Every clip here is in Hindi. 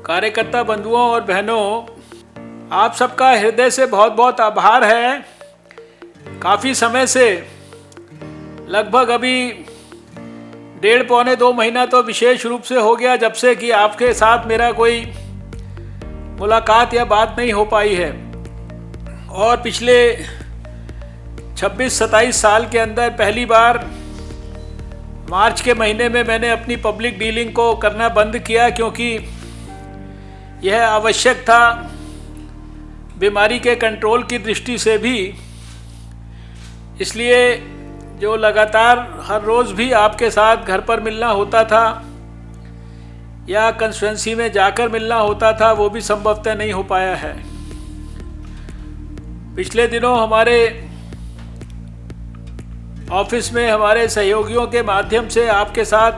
कार्यकर्ता बंधुओं और बहनों, आप सबका हृदय से बहुत बहुत आभार है। काफ़ी समय से, लगभग अभी 1.5-2 महीना तो विशेष रूप से हो गया जब से कि आपके साथ मेरा कोई मुलाकात या बात नहीं हो पाई है। और पिछले 26-27 साल के अंदर पहली बार मार्च के महीने में मैंने अपनी पब्लिक डीलिंग को करना बंद किया, क्योंकि यह आवश्यक था बीमारी के कंट्रोल की दृष्टि से भी। इसलिए जो लगातार हर रोज़ भी आपके साथ घर पर मिलना होता था या कंस्टिट्यूएंसी में जाकर मिलना होता था, वो भी संभवतः नहीं हो पाया है। पिछले दिनों हमारे ऑफिस में हमारे सहयोगियों के माध्यम से आपके साथ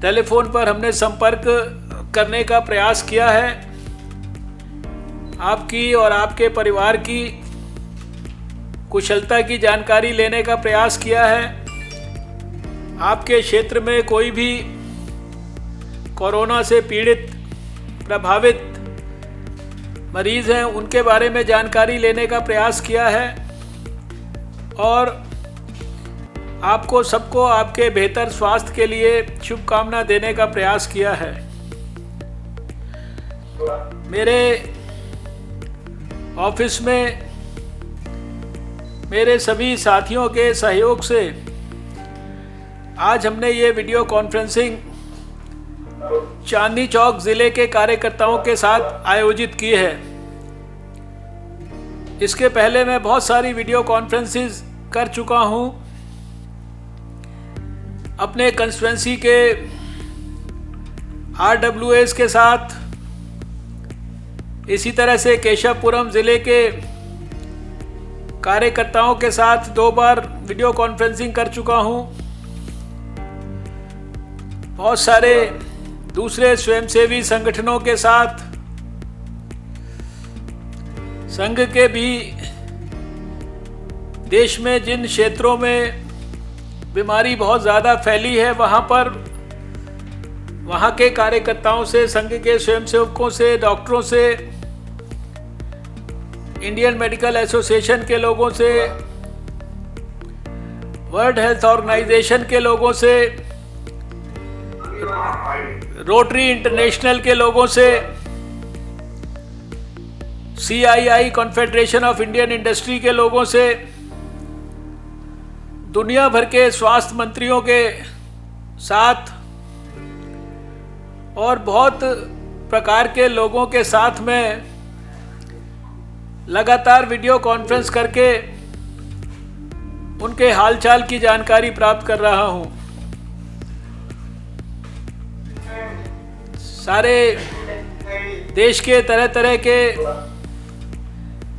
टेलीफोन पर हमने संपर्क करने का प्रयास किया है। आपकी और आपके परिवार की कुशलता की जानकारी लेने का प्रयास किया है। आपके क्षेत्र में कोई भी कोरोना से पीड़ित, प्रभावित मरीज़ हैं, उनके बारे में जानकारी लेने का प्रयास किया है और आपको सबको आपके बेहतर स्वास्थ्य के लिए शुभकामना देने का प्रयास किया है। मेरे ऑफिस में मेरे सभी साथियों के सहयोग से आज हमने ये वीडियो कॉन्फ्रेंसिंग चांदनी चौक ज़िले के कार्यकर्ताओं के साथ आयोजित की है। इसके पहले मैं बहुत सारी वीडियो कॉन्फ्रेंसेस कर चुका हूँ अपने कंस्टिट्यूएंसी के RWAs के साथ। इसी तरह से केशवपुरम ज़िले के कार्यकर्ताओं के साथ 2 बार वीडियो कॉन्फ्रेंसिंग कर चुका हूँ। बहुत सारे दूसरे स्वयंसेवी संगठनों के साथ, संघ के भी देश में जिन क्षेत्रों में बीमारी बहुत ज़्यादा फैली है वहाँ पर वहाँ के कार्यकर्ताओं से, संघ के स्वयंसेवकों से, डॉक्टरों से, इंडियन मेडिकल एसोसिएशन के लोगों से, वर्ल्ड हेल्थ ऑर्गेनाइजेशन के लोगों से, रोटरी इंटरनेशनल के लोगों से, CII confederation of Indian industry के लोगों से, दुनिया भर के स्वास्थ्य मंत्रियों के साथ और बहुत प्रकार के लोगों के साथ में लगातार वीडियो कॉन्फ्रेंस करके उनके हालचाल की जानकारी प्राप्त कर रहा हूं। सारे देश के तरह तरह के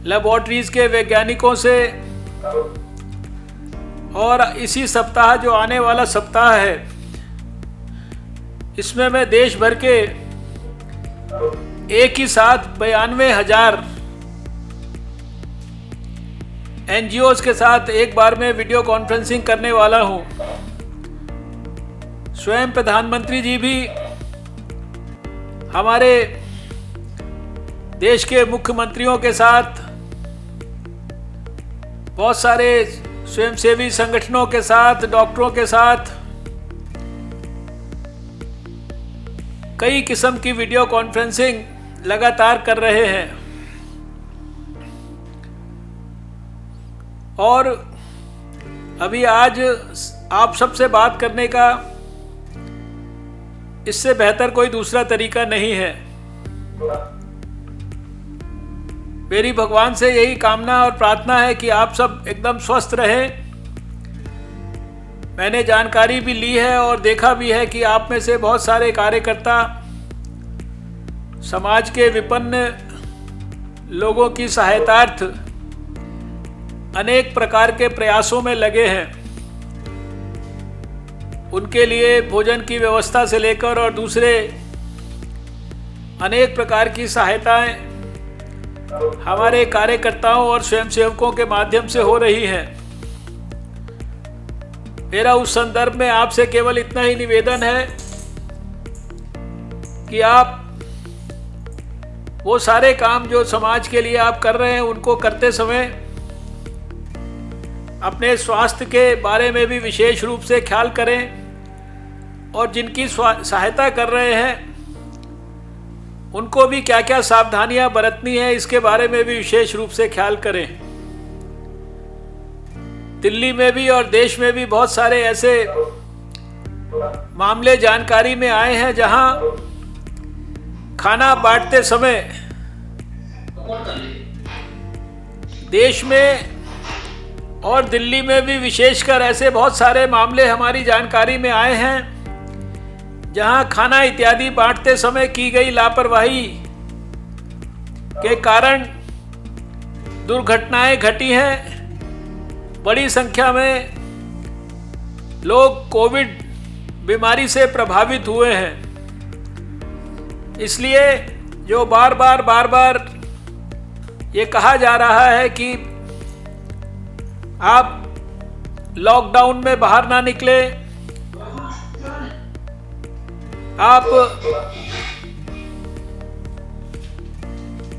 लेबोरेटरीज के वैज्ञानिकों से, और इसी सप्ताह जो आने वाला सप्ताह है इसमें मैं देश भर के एक ही साथ 92,000 NGOs के साथ एक बार में वीडियो कॉन्फ्रेंसिंग करने वाला हूं। स्वयं प्रधानमंत्री जी भी हमारे देश के मुख्यमंत्रियों के साथ, बहुत सारे स्वयंसेवी संगठनों के साथ, डॉक्टरों के साथ कई किस्म की वीडियो कॉन्फ्रेंसिंग लगातार कर रहे हैं। और अभी आज आप सबसे बात करने का इससे बेहतर कोई दूसरा तरीका नहीं है। मेरी भगवान से यही कामना और प्रार्थना है कि आप सब एकदम स्वस्थ रहें। मैंने जानकारी भी ली है और देखा भी है कि आप में से बहुत सारे कार्यकर्ता समाज के विपन्न लोगों की सहायतार्थ अनेक प्रकार के प्रयासों में लगे हैं। उनके लिए भोजन की व्यवस्था से लेकर और दूसरे अनेक प्रकार की सहायताएं हमारे कार्यकर्ताओं और स्वयंसेवकों के माध्यम से हो रही हैं। मेरा उस संदर्भ में आपसे केवल इतना ही निवेदन है कि कि आप वो सारे काम जो समाज के लिए आप कर रहे हैं उनको करते समय अपने स्वास्थ्य के बारे में भी विशेष रूप से ख्याल करें, और जिनकी सहायता कर रहे हैं उनको भी क्या क्या सावधानियां बरतनी है इसके बारे में भी विशेष रूप से ख्याल करें। दिल्ली में भी और देश में भी बहुत सारे ऐसे मामले जानकारी में आए हैं जहां खाना बांटते समय देश में और दिल्ली में भी विशेषकर ऐसे बहुत सारे मामले हमारी जानकारी में आए हैं जहां खाना इत्यादि बांटते समय की गई लापरवाही के कारण दुर्घटनाएं घटी हैं। बड़ी संख्या में लोग कोविड बीमारी से प्रभावित हुए हैं। इसलिए जो बार बार ये कहा जा रहा है कि आप लॉकडाउन में बाहर ना निकले, आप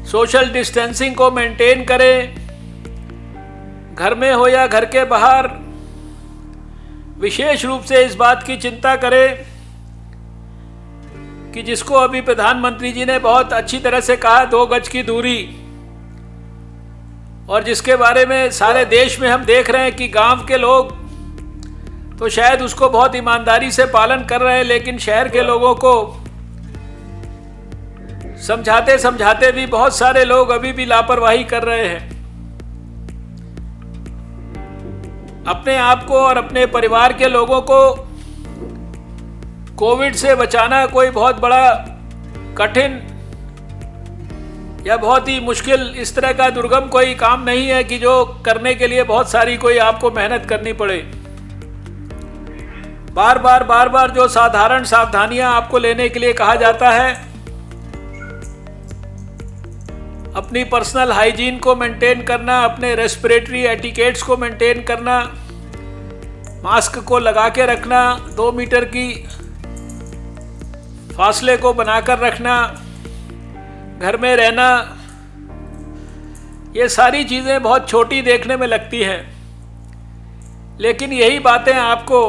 सोशल डिस्टेंसिंग को मेंटेन करें, घर में हो या घर के बाहर विशेष रूप से इस बात की चिंता करें कि जिसको अभी प्रधानमंत्री जी ने बहुत अच्छी तरह से कहा 2 गज की दूरी, और जिसके बारे में सारे देश में हम देख रहे हैं कि गांव के लोग तो शायद उसको बहुत ईमानदारी से पालन कर रहे हैं, लेकिन शहर के लोगों को समझाते समझाते भी बहुत सारे लोग अभी भी लापरवाही कर रहे हैं। अपने आप को और अपने परिवार के लोगों को कोविड से बचाना कोई बहुत बड़ा कठिन या बहुत ही मुश्किल इस तरह का दुर्गम कोई काम नहीं है कि जो करने के लिए बहुत सारी कोई आपको मेहनत करनी पड़े। बार बार जो साधारण सावधानियां आपको लेने के लिए कहा जाता है, अपनी पर्सनल हाइजीन को मेंटेन करना, अपने रेस्पिरेटरी एटिकेट्स को मेंटेन करना, मास्क को लगा के रखना, 2 मीटर की फासले को बनाकर रखना, घर में रहना, ये सारी चीज़ें बहुत छोटी देखने में लगती हैं, लेकिन यही बातें आपको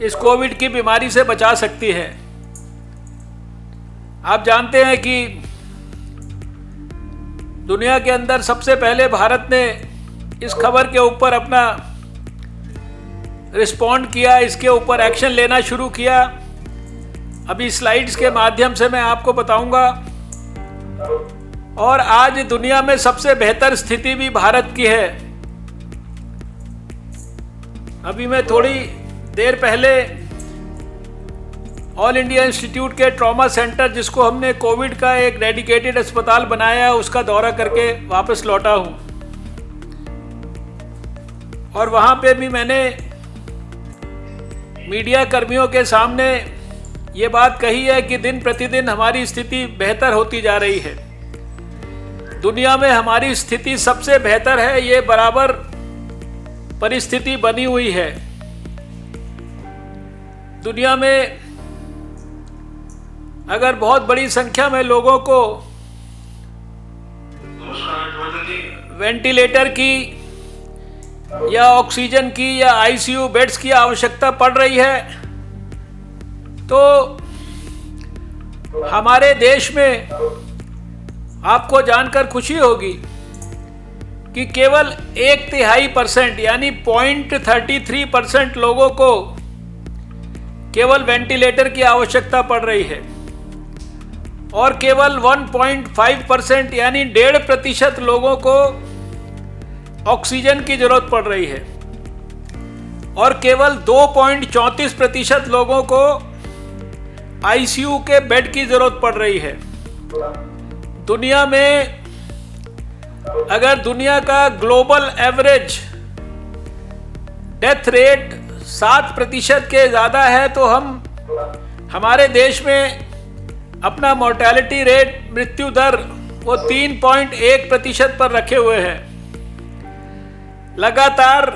इस कोविड की बीमारी से बचा सकती है। आप जानते हैं कि दुनिया के अंदर सबसे पहले भारत ने इस खबर के ऊपर अपना रिस्पॉन्ड किया, इसके ऊपर एक्शन लेना शुरू किया। अभी स्लाइड्स के माध्यम से मैं आपको बताऊंगा। और आज दुनिया में सबसे बेहतर स्थिति भी भारत की है। अभी मैं थोड़ी देर पहले ऑल इंडिया इंस्टीट्यूट के ट्रॉमा सेंटर, जिसको हमने कोविड का एक डेडिकेटेड अस्पताल बनाया, उसका दौरा करके वापस लौटा हूं। और वहां पे भी मैंने मीडिया कर्मियों के सामने ये बात कही है कि दिन प्रतिदिन हमारी स्थिति बेहतर होती जा रही है। दुनिया में हमारी स्थिति सबसे बेहतर है, ये बराबर परिस्थिति बनी हुई है। दुनिया में अगर बहुत बड़ी संख्या में लोगों को वेंटिलेटर की या ऑक्सीजन की या आईसीयू बेड्स की आवश्यकता पड़ रही है, तो हमारे देश में आपको जानकर खुशी होगी कि केवल 1/3% यानी 0.33% लोगों को केवल वेंटिलेटर की आवश्यकता पड़ रही है, और केवल 1.5% यानी 1.5% लोगों को ऑक्सीजन की जरूरत पड़ रही है, और केवल 2.34% लोगों को आईसीयू के बेड की जरूरत पड़ रही है। दुनिया में अगर दुनिया का ग्लोबल एवरेज डेथ रेट 7% के ज़्यादा है, तो हमारे देश में अपना मोर्टेलिटी रेट, मृत्यु दर, वो 3.1% पर रखे हुए हैं। लगातार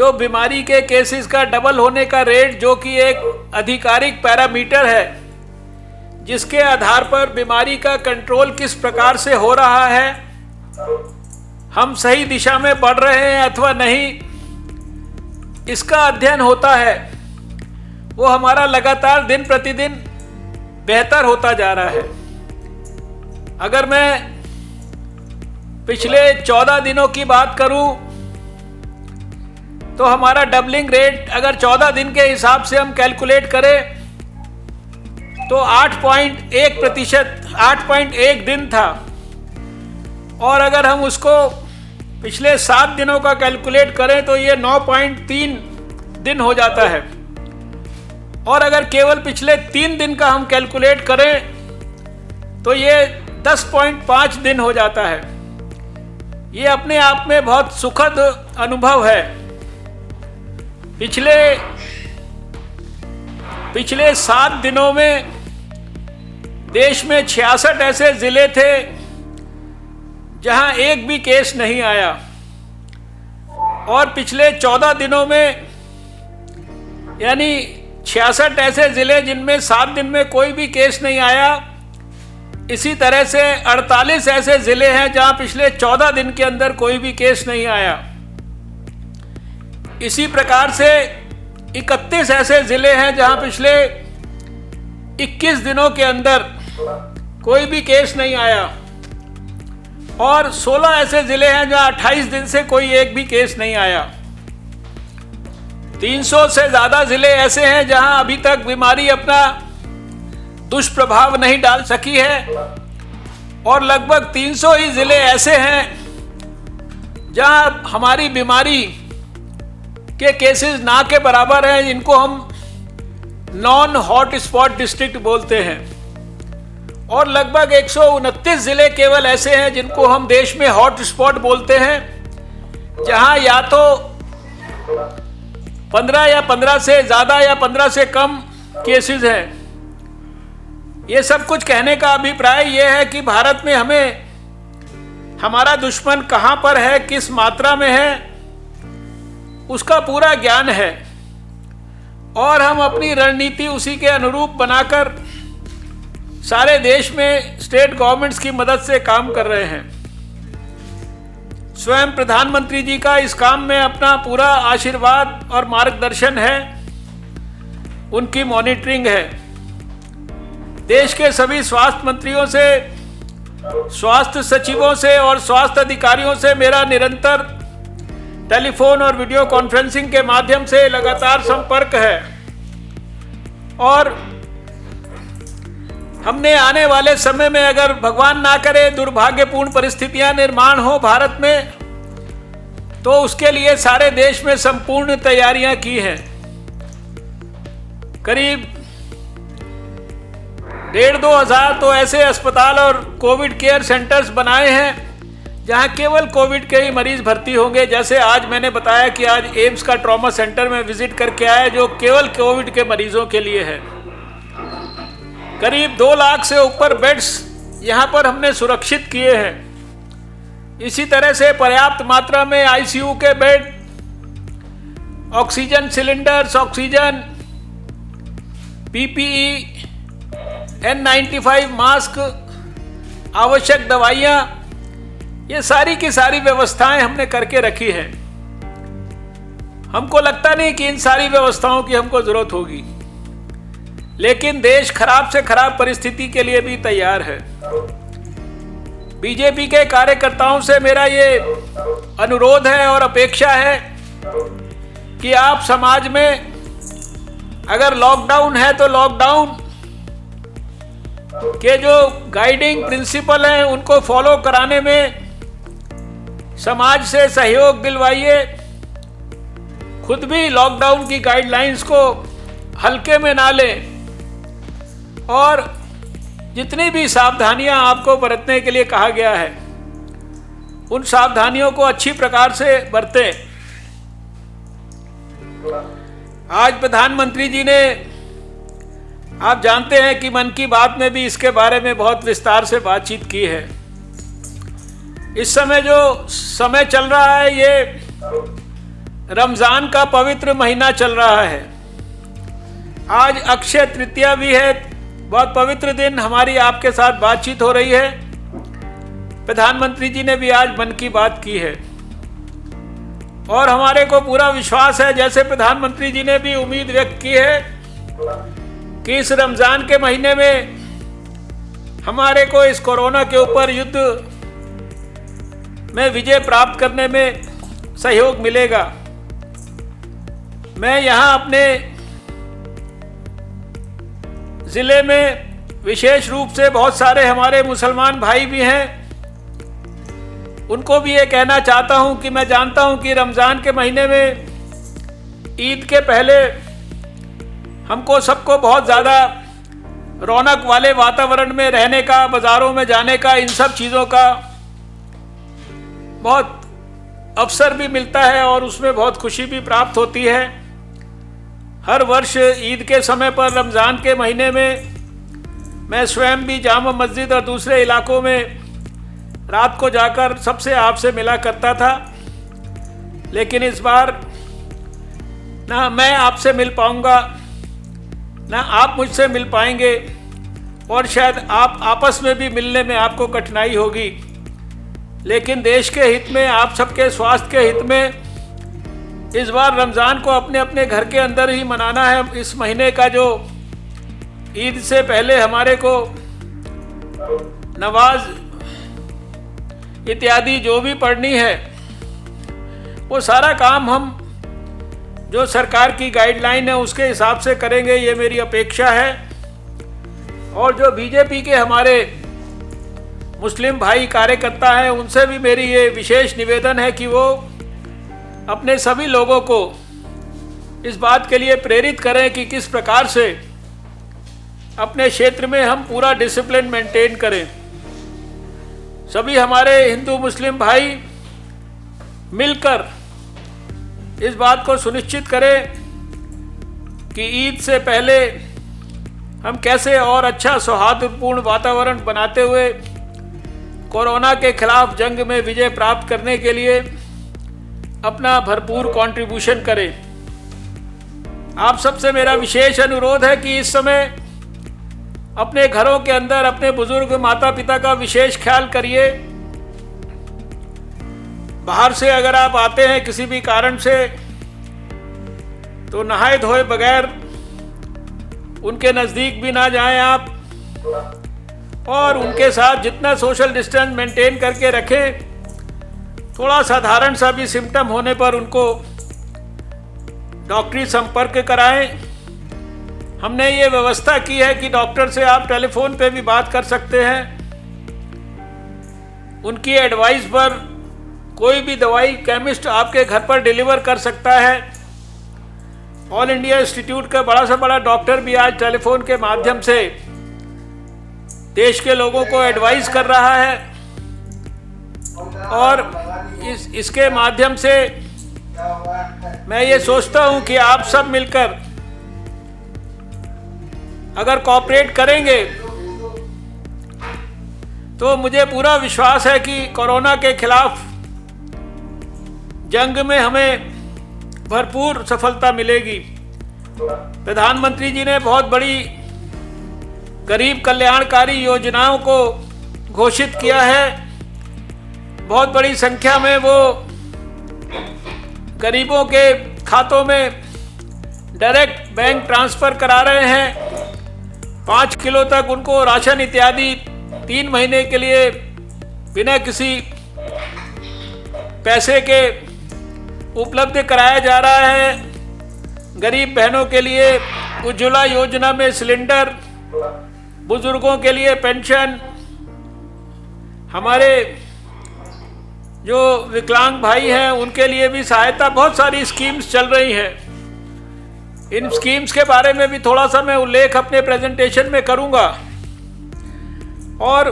जो बीमारी के केसेस का डबल होने का रेट, जो कि एक आधिकारिक पैरामीटर है जिसके आधार पर बीमारी का कंट्रोल किस प्रकार से हो रहा है, हम सही दिशा में बढ़ रहे हैं अथवा नहीं, इसका अध्ययन होता है, वो हमारा लगातार दिन प्रतिदिन बेहतर होता जा रहा है। अगर मैं पिछले 14 दिनों की बात करूं तो हमारा डबलिंग रेट अगर 14 दिन के हिसाब से हम कैलकुलेट करें तो 8.1%, 8.1 दिन था, और अगर हम उसको पिछले 7 दिनों का कैलकुलेट करें तो ये 9.3 दिन हो जाता है, और अगर केवल पिछले 3 दिन का हम कैलकुलेट करें तो ये 10.5 दिन हो जाता है। ये अपने आप में बहुत सुखद अनुभव है। पिछले 7 दिनों में देश में 66 ऐसे जिले थे जहां एक भी केस नहीं आया, और पिछले 14 दिनों में यानी 66 ऐसे जिले जिनमें 7 दिन में कोई भी केस नहीं आया। इसी तरह से 48 ऐसे जिले हैं जहां पिछले 14 दिन के अंदर कोई भी केस नहीं आया। इसी प्रकार से 31 ऐसे जिले हैं जहां पिछले 21 दिनों के अंदर कोई भी केस नहीं आया, और 16 ऐसे जिले हैं जहां 28 दिन से कोई एक भी केस नहीं आया। 300 से ज़्यादा जिले ऐसे हैं जहां अभी तक बीमारी अपना दुष्प्रभाव नहीं डाल सकी है, और लगभग 300 ही जिले ऐसे हैं जहां हमारी बीमारी के केसेस ना के बराबर हैं, जिनको हम नॉन हॉट स्पॉट डिस्ट्रिक्ट बोलते हैं, और लगभग 129 जिले केवल ऐसे हैं जिनको हम देश में हॉट स्पॉट बोलते हैं, जहां या तो 15 या 15 से ज़्यादा या 15 से कम केसेस हैं। ये सब कुछ कहने का अभिप्राय ये है कि भारत में हमें हमारा दुश्मन कहाँ पर है, किस मात्रा में है, उसका पूरा ज्ञान है, और हम अपनी रणनीति उसी के अनुरूप बनाकर सारे देश में स्टेट गवर्नमेंट्स की मदद से काम कर रहे हैं। स्वयं प्रधानमंत्री जी का इस काम में अपना पूरा आशीर्वाद और मार्गदर्शन है, उनकी मॉनिटरिंग है। देश के सभी स्वास्थ्य मंत्रियों से, स्वास्थ्य सचिवों से और स्वास्थ्य अधिकारियों से मेरा निरंतर टेलीफोन और वीडियो कॉन्फ्रेंसिंग के माध्यम से लगातार संपर्क है, और हमने आने वाले समय में अगर भगवान ना करे दुर्भाग्यपूर्ण परिस्थितियां निर्माण हो भारत में, तो उसके लिए सारे देश में संपूर्ण तैयारियां की हैं। करीब 1,500-2 हज़ार तो ऐसे अस्पताल और कोविड केयर सेंटर्स बनाए हैं जहां केवल कोविड के ही मरीज भर्ती होंगे। जैसे आज मैंने बताया कि आज एम्स का ट्रॉमा सेंटर में विजिट करके आया, जो केवल कोविड के मरीजों के लिए है। करीब 2 लाख से ऊपर बेड्स यहां पर हमने सुरक्षित किए हैं। इसी तरह से पर्याप्त मात्रा में आईसीयू के bed, oxygen cylinders, oxygen, PPE, N95 mask, आवश्यक दवाइयाँ, ये सारी की सारी व्यवस्थाएं हमने करके रखी हैं। हमको लगता नहीं कि इन सारी व्यवस्थाओं की हमको जरूरत होगी, लेकिन देश खराब से खराब परिस्थिति के लिए भी तैयार है। बीजेपी के कार्यकर्ताओं से मेरा ये अनुरोध है और अपेक्षा है कि आप समाज में अगर लॉकडाउन है तो लॉकडाउन के जो गाइडिंग प्रिंसिपल हैं उनको फॉलो कराने में समाज से सहयोग दिलवाइए। खुद भी लॉकडाउन की गाइडलाइंस को हल्के में ना लें, और जितनी भी सावधानियां आपको बरतने के लिए कहा गया है उन सावधानियों को अच्छी प्रकार से बरतें। आज प्रधानमंत्री जी ने, आप जानते हैं कि मन की बात में भी इसके बारे में बहुत विस्तार से बातचीत की है। इस समय जो समय चल रहा है ये रमज़ान का पवित्र महीना चल रहा है। आज अक्षय तृतीया भी है, बहुत पवित्र दिन। हमारी आपके साथ बातचीत हो रही है। प्रधानमंत्री जी ने भी आज मन की बात की है और हमारे को पूरा विश्वास है, जैसे प्रधानमंत्री जी ने भी उम्मीद व्यक्त की है कि इस रमज़ान के महीने में हमारे को इस कोरोना के ऊपर युद्ध में विजय प्राप्त करने में सहयोग मिलेगा। मैं यहाँ अपने ज़िले में विशेष रूप से बहुत सारे हमारे मुसलमान भाई भी हैं, उनको भी ये कहना चाहता हूँ कि मैं जानता हूँ कि रमज़ान के महीने में ईद के पहले हमको सबको बहुत ज़्यादा रौनक वाले वातावरण में रहने का, बाज़ारों में जाने का, इन सब चीज़ों का बहुत अवसर भी मिलता है और उसमें बहुत खुशी भी प्राप्त होती है। हर वर्ष ईद के समय पर रमज़ान के महीने में मैं स्वयं भी जामा मस्जिद और दूसरे इलाकों में रात को जाकर सबसे आपसे मिला करता था, लेकिन इस बार ना मैं आपसे मिल पाऊंगा ना आप मुझसे मिल पाएंगे और शायद आप आपस में भी मिलने में आपको कठिनाई होगी। लेकिन देश के हित में, आप सबके स्वास्थ्य के हित में इस बार रमज़ान को अपने अपने घर के अंदर ही मनाना है। इस महीने का जो ईद से पहले हमारे को नमाज इत्यादि जो भी पढ़नी है, वो सारा काम हम जो सरकार की गाइडलाइन है उसके हिसाब से करेंगे, ये मेरी अपेक्षा है। और जो बीजेपी के हमारे मुस्लिम भाई कार्यकर्ता हैं, उनसे भी मेरी ये विशेष निवेदन है कि वो अपने सभी लोगों को इस बात के लिए प्रेरित करें कि किस प्रकार से अपने क्षेत्र में हम पूरा डिसिप्लिन मेंटेन करें। सभी हमारे हिंदू मुस्लिम भाई मिलकर इस बात को सुनिश्चित करें कि ईद से पहले हम कैसे और अच्छा सौहार्दपूर्ण वातावरण बनाते हुए कोरोना के खिलाफ जंग में विजय प्राप्त करने के लिए अपना भरपूर कंट्रीब्यूशन करें। आप सबसे मेरा विशेष अनुरोध है कि इस समय अपने घरों के अंदर अपने बुजुर्ग माता पिता का विशेष ख्याल करिए। बाहर से अगर आप आते हैं किसी भी कारण से, तो नहाए धोए बगैर उनके नज़दीक भी ना जाएं आप, और उनके साथ जितना सोशल डिस्टेंस मेंटेन करके रखें। थोड़ा साधारण सा भी सिम्टम होने पर उनको डॉक्टरी संपर्क कराएं। हमने ये व्यवस्था की है कि डॉक्टर से आप टेलीफोन पे भी बात कर सकते हैं। उनकी एडवाइस पर कोई भी दवाई केमिस्ट आपके घर पर डिलीवर कर सकता है। ऑल इंडिया इंस्टीट्यूट का बड़ा से बड़ा डॉक्टर भी आज टेलीफोन के माध्यम से देश के लोगों को एडवाइस कर रहा है, और इसके माध्यम से मैं ये सोचता हूँ कि आप सब मिलकर अगर कोऑपरेट करेंगे तो मुझे पूरा विश्वास है कि कोरोना के खिलाफ जंग में हमें भरपूर सफलता मिलेगी। प्रधानमंत्री जी ने बहुत बड़ी गरीब कल्याणकारी योजनाओं को घोषित किया है। बहुत बड़ी संख्या में वो गरीबों के खातों में डायरेक्ट बैंक ट्रांसफ़र करा रहे हैं। 5 किलो तक उनको राशन इत्यादि 3 महीने के लिए बिना किसी पैसे के उपलब्ध कराया जा रहा है। गरीब बहनों के लिए उज्ज्वला योजना में सिलेंडर, बुजुर्गों के लिए पेंशन, हमारे जो विकलांग भाई हैं उनके लिए भी सहायता, बहुत सारी स्कीम्स चल रही हैं। इन स्कीम्स के बारे में भी थोड़ा सा मैं उल्लेख अपने प्रेजेंटेशन में करूंगा और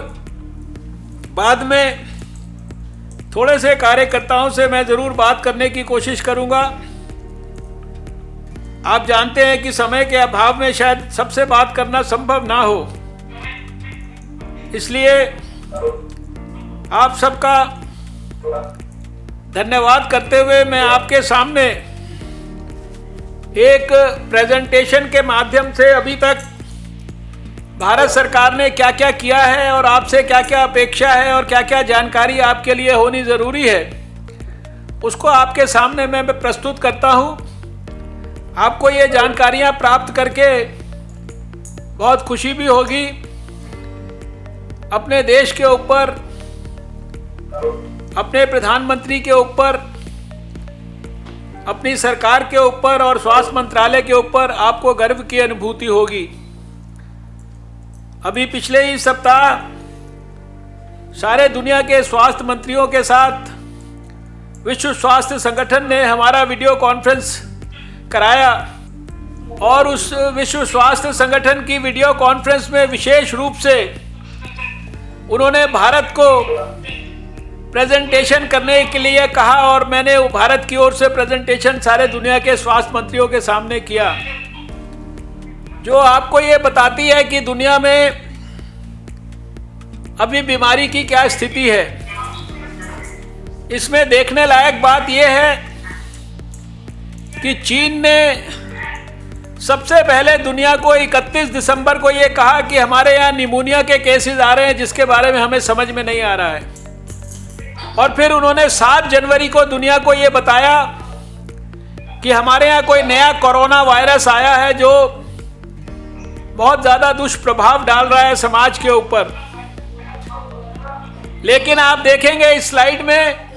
बाद में थोड़े से कार्यकर्ताओं से मैं ज़रूर बात करने की कोशिश करूंगा। आप जानते हैं कि समय के अभाव में शायद सबसे बात करना संभव ना हो, इसलिए आप सबका धन्यवाद करते हुए मैं आपके सामने एक प्रेजेंटेशन के माध्यम से अभी तक भारत सरकार ने क्या क्या किया है और आपसे क्या क्या अपेक्षा है और क्या क्या जानकारी आपके लिए होनी ज़रूरी है, उसको आपके सामने मैं प्रस्तुत करता हूं। आपको ये जानकारियां प्राप्त करके बहुत खुशी भी होगी। अपने देश के ऊपर, अपने प्रधानमंत्री के ऊपर, अपनी सरकार के ऊपर और स्वास्थ्य मंत्रालय के ऊपर आपको गर्व की अनुभूति होगी। अभी पिछले ही सप्ताह सारे दुनिया के स्वास्थ्य मंत्रियों के साथ विश्व स्वास्थ्य संगठन ने हमारा वीडियो कॉन्फ्रेंस कराया और उस विश्व स्वास्थ्य संगठन की वीडियो कॉन्फ्रेंस में विशेष रूप से उन्होंने भारत को प्रेजेंटेशन करने के लिए कहा और मैंने भारत की ओर से प्रेजेंटेशन सारे दुनिया के स्वास्थ्य मंत्रियों के सामने किया, जो आपको ये बताती है कि दुनिया में अभी बीमारी की क्या स्थिति है। इसमें देखने लायक बात यह है कि चीन ने सबसे पहले दुनिया को 31 दिसंबर को ये कहा कि हमारे यहाँ निमोनिया के केसेस आ रहे हैं जिसके बारे में हमें समझ में नहीं आ रहा है, और फिर उन्होंने 7 जनवरी को दुनिया को ये बताया कि हमारे यहाँ कोई नया कोरोना वायरस आया है जो बहुत ज़्यादा दुष्प्रभाव डाल रहा है समाज के ऊपर। लेकिन आप देखेंगे इस स्लाइड में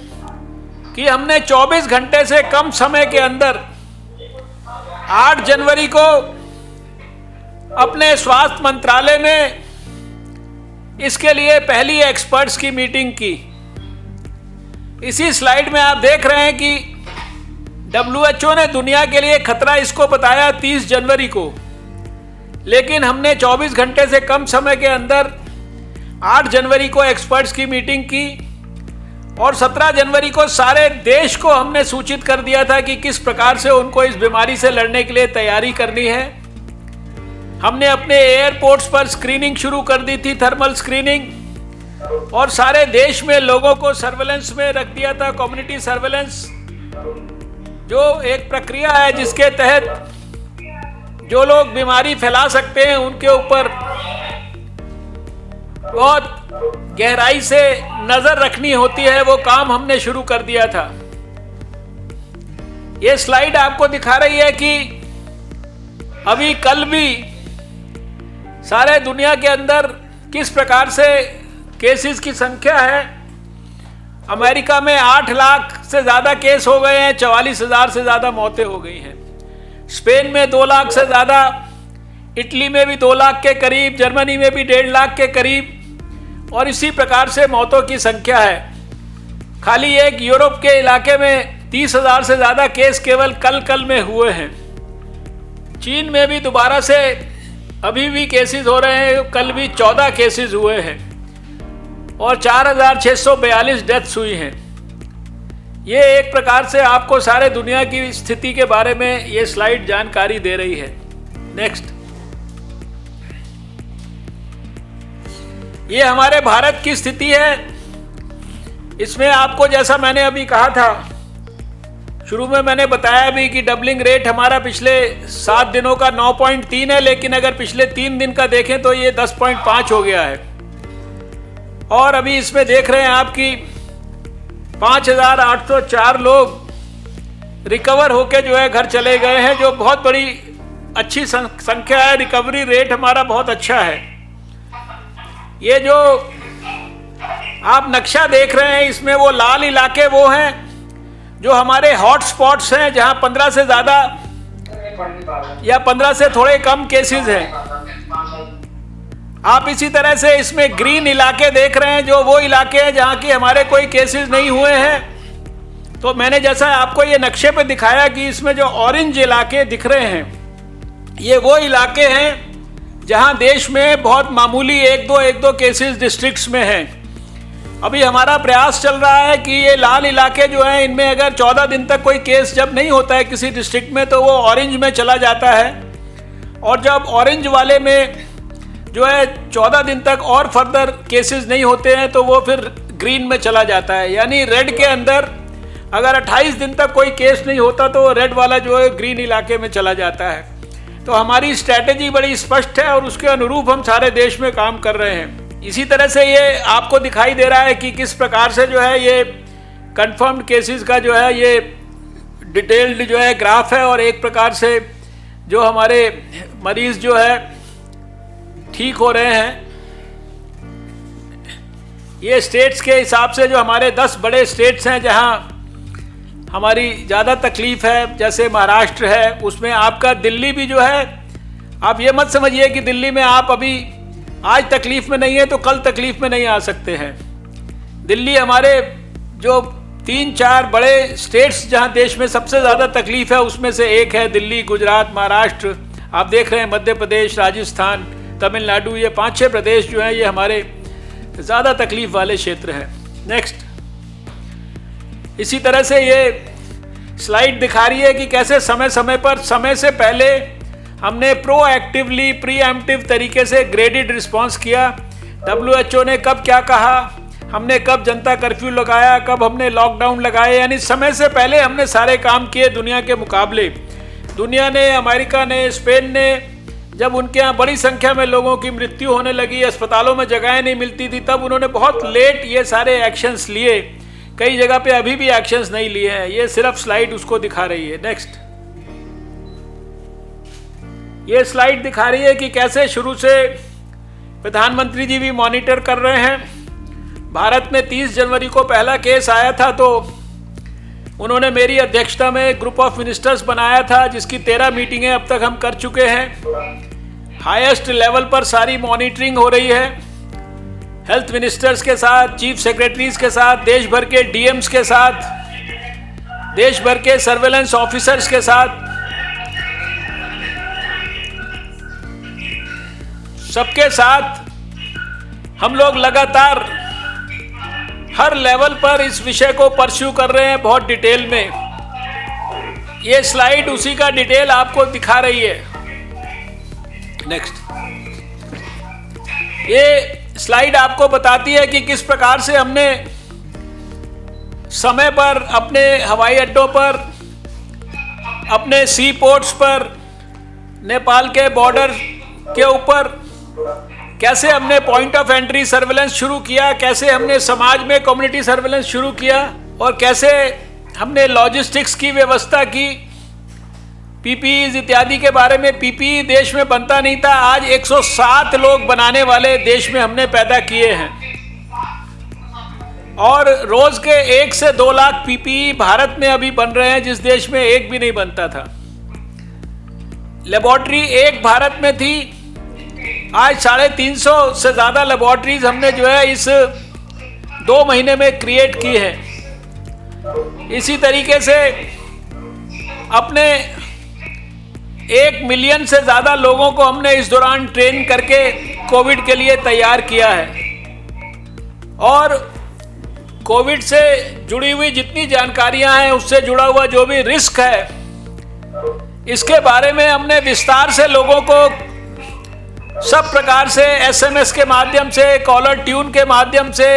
कि हमने 24 घंटे से कम समय के अंदर 8 जनवरी को अपने स्वास्थ्य मंत्रालय में इसके लिए पहली एक्सपर्ट्स की मीटिंग की। इसी स्लाइड में आप देख रहे हैं कि WHO ने दुनिया के लिए खतरा इसको बताया 30 जनवरी को, लेकिन हमने 24 घंटे से कम समय के अंदर 8 जनवरी को एक्सपर्ट्स की मीटिंग की और 17 जनवरी को सारे देश को हमने सूचित कर दिया था कि किस प्रकार से उनको इस बीमारी से लड़ने के लिए तैयारी करनी है। हमने अपने एयरपोर्ट्स पर स्क्रीनिंग शुरू कर दी थी, थर्मल स्क्रीनिंग, और सारे देश में लोगों को सर्वेलेंस में रख दिया था, कम्युनिटी सर्वेलेंस, जो एक प्रक्रिया है जिसके तहत जो लोग बीमारी फैला सकते हैं उनके ऊपर बहुत गहराई से नजर रखनी होती है। वो काम हमने शुरू कर दिया था। ये स्लाइड आपको दिखा रही है कि अभी कल भी सारे दुनिया के अंदर किस प्रकार से केसेस की संख्या है। अमेरिका में 8 लाख से ज़्यादा केस हो गए हैं, 44,000 से ज़्यादा मौतें हो गई हैं। स्पेन में 2 लाख से ज़्यादा, इटली में भी 2 लाख के करीब, जर्मनी में भी 1.5 लाख के करीब, और इसी प्रकार से मौतों की संख्या है। खाली एक यूरोप के इलाके में 30,000 से ज़्यादा केस केवल कल में हुए हैं। चीन में भी दोबारा से अभी भी केसेस हो रहे हैं, कल भी 14 केसेस हुए हैं और 4,642 डेथ्स हुई हैं। ये एक प्रकार से आपको सारे दुनिया की स्थिति के बारे में ये स्लाइड जानकारी दे रही है। नेक्स्ट, ये हमारे भारत की स्थिति है। इसमें आपको, जैसा मैंने अभी कहा था, शुरू में मैंने बताया भी कि डबलिंग रेट हमारा पिछले 7 दिनों का 9.3 है, लेकिन अगर पिछले 3 दिन का देखें तो ये 10.5 हो गया है। और अभी इसमें देख रहे हैं आप कि 5,804 लोग रिकवर होके जो है घर चले गए हैं, जो बहुत बड़ी अच्छी संख्या है। रिकवरी रेट हमारा बहुत अच्छा है। ये जो आप नक्शा देख रहे हैं, इसमें वो लाल इलाके वो हैं जो हमारे हॉट स्पॉट्स हैं, जहां 15 से ज़्यादा या 15 से थोड़े कम केसेस हैं। आप इसी तरह से इसमें ग्रीन इलाके देख रहे हैं, जो वो इलाके हैं जहां की हमारे कोई केसेस नहीं हुए हैं। तो मैंने जैसा आपको ये नक्शे पे दिखाया कि इसमें जो ऑरेंज इलाके दिख रहे हैं, ये वो इलाके हैं जहां देश में बहुत मामूली 1-2 केसेस डिस्ट्रिक्ट्स में हैं। अभी हमारा प्रयास चल रहा है कि ये लाल इलाके जो हैं, इनमें अगर 14 दिन तक कोई केस जब नहीं होता है किसी डिस्ट्रिक्ट में, तो वो ऑरेंज में चला जाता है, और जब ऑरेंज वाले में जो है 14 दिन तक और फर्दर केसेस नहीं होते हैं तो वो फिर ग्रीन में चला जाता है। यानी रेड के अंदर अगर 28 दिन तक कोई केस नहीं होता तो रेड वाला जो है ग्रीन इलाके में चला जाता है। तो हमारी स्ट्रैटेजी बड़ी स्पष्ट है और उसके अनुरूप हम सारे देश में काम कर रहे हैं। इसी तरह से ये आपको दिखाई दे रहा है कि किस प्रकार से जो है ये कंफर्म्ड केसेस का जो है ये डिटेल्ड जो है ग्राफ है, और एक प्रकार से जो हमारे मरीज जो है ठीक हो रहे हैं। ये स्टेट्स के हिसाब से जो हमारे 10 बड़े स्टेट्स हैं जहां हमारी ज़्यादा तकलीफ है, जैसे महाराष्ट्र है, उसमें आपका दिल्ली भी जो है, आप ये मत समझिए कि दिल्ली में आप अभी आज तकलीफ में नहीं है तो कल तकलीफ में नहीं आ सकते हैं। दिल्ली हमारे जो 3-4 बड़े स्टेट्स जहां देश में सबसे ज़्यादा तकलीफ है उसमें से एक है दिल्ली, गुजरात, महाराष्ट्र, आप देख रहे हैं मध्य प्रदेश, राजस्थान, तमिलनाडु, ये 5-6 प्रदेश जो हैं ये हमारे ज़्यादा तकलीफ वाले क्षेत्र हैं। नेक्स्ट, इसी तरह से ये स्लाइड दिखा रही है कि कैसे समय समय पर, समय से पहले हमने प्रोएक्टिवली प्रीएम्प्टिव तरीके से ग्रेडेड रिस्पांस किया। WHO ने कब क्या कहा, हमने कब जनता कर्फ्यू लगाया, कब हमने लॉकडाउन लगाए, यानी समय से पहले हमने सारे काम किए दुनिया के मुकाबले। दुनिया ने, अमेरिका ने, स्पेन ने, जब उनके यहाँ बड़ी संख्या में लोगों की मृत्यु होने लगी, अस्पतालों में जगहें नहीं मिलती थी, तब उन्होंने बहुत लेट ये सारे एक्शंस लिए। कई जगह पे अभी भी एक्शंस नहीं लिए हैं। ये सिर्फ स्लाइड उसको दिखा रही है। नेक्स्ट, ये स्लाइड दिखा रही है कि कैसे शुरू से प्रधानमंत्री जी भी मॉनिटर कर रहे हैं। भारत में 30 जनवरी को पहला केस आया था तो उन्होंने मेरी अध्यक्षता में ग्रुप ऑफ मिनिस्टर्स बनाया था, जिसकी 13 मीटिंगें अब तक हम कर चुके हैं। हाईएस्ट लेवल पर सारी मॉनिटरिंग हो रही है, हेल्थ मिनिस्टर्स के साथ, चीफ सेक्रेटरीज के साथ, देश भर के डीएम्स के साथ, देश भर के सर्वेलेंस ऑफिसर्स के साथ, सबके साथ हम लोग लगातार हर लेवल पर इस विषय को परस्यू कर रहे हैं बहुत डिटेल में। ये स्लाइड उसी का डिटेल आपको दिखा रही है। नेक्स्ट, ये स्लाइड आपको बताती है कि किस प्रकार से हमने समय पर अपने हवाई अड्डों पर, अपने सी पोर्ट्स पर, नेपाल के बॉर्डर के ऊपर कैसे हमने पॉइंट ऑफ एंट्री सर्वेलेंस शुरू किया, कैसे हमने समाज में कम्युनिटी सर्वेलेंस शुरू किया, और कैसे हमने लॉजिस्टिक्स की व्यवस्था की, पीपीईज इत्यादि के बारे में। पीपीई देश में बनता नहीं था, आज 107 लोग बनाने वाले देश में हमने पैदा किए हैं, और रोज के 1 से 2 लाख पीपीई भारत में अभी बन रहे हैं, जिस देश में एक भी नहीं बनता था। लेबोरेटरी एक भारत में थी, आज 350 से ज़्यादा लेबोरेटरीज हमने जो है इस 2 महीने में क्रिएट की है। इसी तरीके से अपने 1 मिलियन से ज़्यादा लोगों को हमने इस दौरान ट्रेन करके कोविड के लिए तैयार किया है, और कोविड से जुड़ी हुई जितनी जानकारियां हैं, उससे जुड़ा हुआ जो भी रिस्क है, इसके बारे में हमने विस्तार से लोगों को सब प्रकार से एसएमएस के माध्यम से, कॉलर ट्यून के माध्यम से,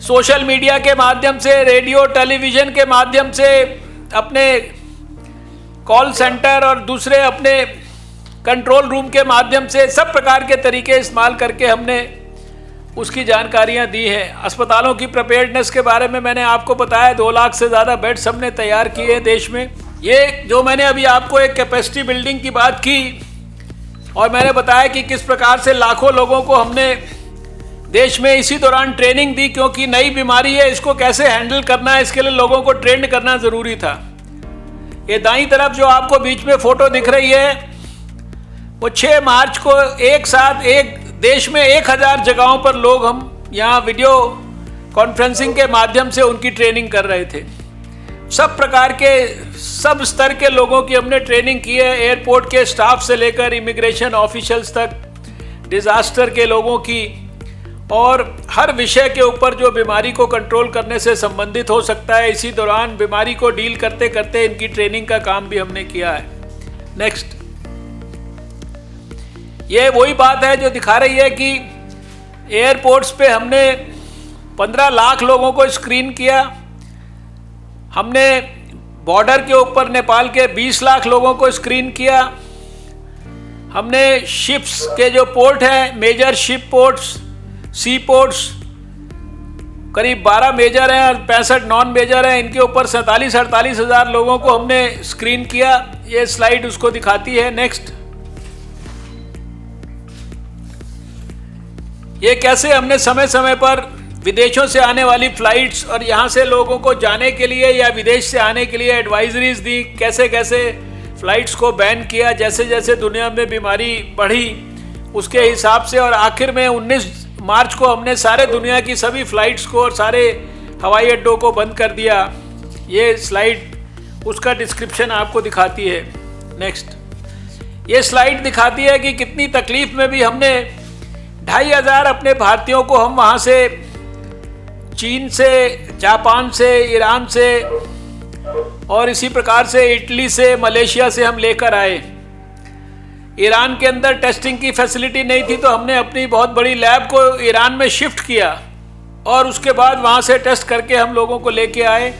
सोशल मीडिया के माध्यम से, रेडियो टेलीविज़न के माध्यम से, अपने कॉल सेंटर और दूसरे अपने कंट्रोल रूम के माध्यम से, सब प्रकार के तरीके इस्तेमाल करके हमने उसकी जानकारियां दी हैं। अस्पतालों की प्रिपेयर्डनेस के बारे में मैंने आपको बताया, 2 लाख से ज़्यादा बेड्स हमने तैयार किए हैं देश में। ये जो मैंने अभी आपको एक कैपेसिटी बिल्डिंग की बात की, और मैंने बताया कि किस प्रकार से लाखों लोगों को हमने देश में इसी दौरान ट्रेनिंग दी, क्योंकि नई बीमारी है, इसको कैसे हैंडल करना है, इसके लिए लोगों को ट्रेंड करना ज़रूरी था। ये दाईं तरफ जो आपको बीच में फ़ोटो दिख रही है, वो 6 मार्च को एक साथ एक देश में 1000 जगहों पर लोग हम यहाँ वीडियो कॉन्फ्रेंसिंग के माध्यम से उनकी ट्रेनिंग कर रहे थे। सब प्रकार के, सब स्तर के लोगों की हमने ट्रेनिंग की है, एयरपोर्ट के स्टाफ से लेकर इमिग्रेशन ऑफिशियल्स तक, डिज़ास्टर के लोगों की, और हर विषय के ऊपर जो बीमारी को कंट्रोल करने से संबंधित हो सकता है। इसी दौरान बीमारी को डील करते करते इनकी ट्रेनिंग का काम भी हमने किया है। नेक्स्ट, ये वही बात है जो दिखा रही है कि एयरपोर्ट्स पे हमने 15 लाख लोगों को स्क्रीन किया, हमने बॉर्डर के ऊपर नेपाल के 20 लाख लोगों को स्क्रीन किया। हमने शिप्स के जो पोर्ट हैं, मेजर शिप पोर्ट्स, सी पोर्ट्स, करीब 12 मेजर हैं और 65 नॉन मेजर हैं, इनके ऊपर 47-48 हज़ार लोगों को हमने स्क्रीन किया। ये स्लाइड उसको दिखाती है। नेक्स्ट, ये कैसे हमने समय समय पर विदेशों से आने वाली फ्लाइट्स और यहाँ से लोगों को जाने के लिए या विदेश से आने के लिए एडवाइजरीज दी, कैसे कैसे फ्लाइट्स को बैन किया जैसे जैसे दुनिया में बीमारी बढ़ी उसके हिसाब से, और आखिर में 19 मार्च को हमने सारे दुनिया की सभी फ्लाइट्स को और सारे हवाई अड्डों को बंद कर दिया। ये स्लाइड उसका डिस्क्रिप्शन आपको दिखाती है। नेक्स्ट, ये स्लाइड दिखाती है कि कितनी तकलीफ में भी हमने 2500 अपने भारतीयों को हम वहाँ से चीन से, जापान से, ईरान से और इसी प्रकार से इटली से, मलेशिया से हम लेकर आए। ईरान के अंदर टेस्टिंग की फैसिलिटी नहीं थी तो हमने अपनी बहुत बड़ी लैब को ईरान में शिफ्ट किया और उसके बाद वहाँ से टेस्ट करके हम लोगों को लेके आए।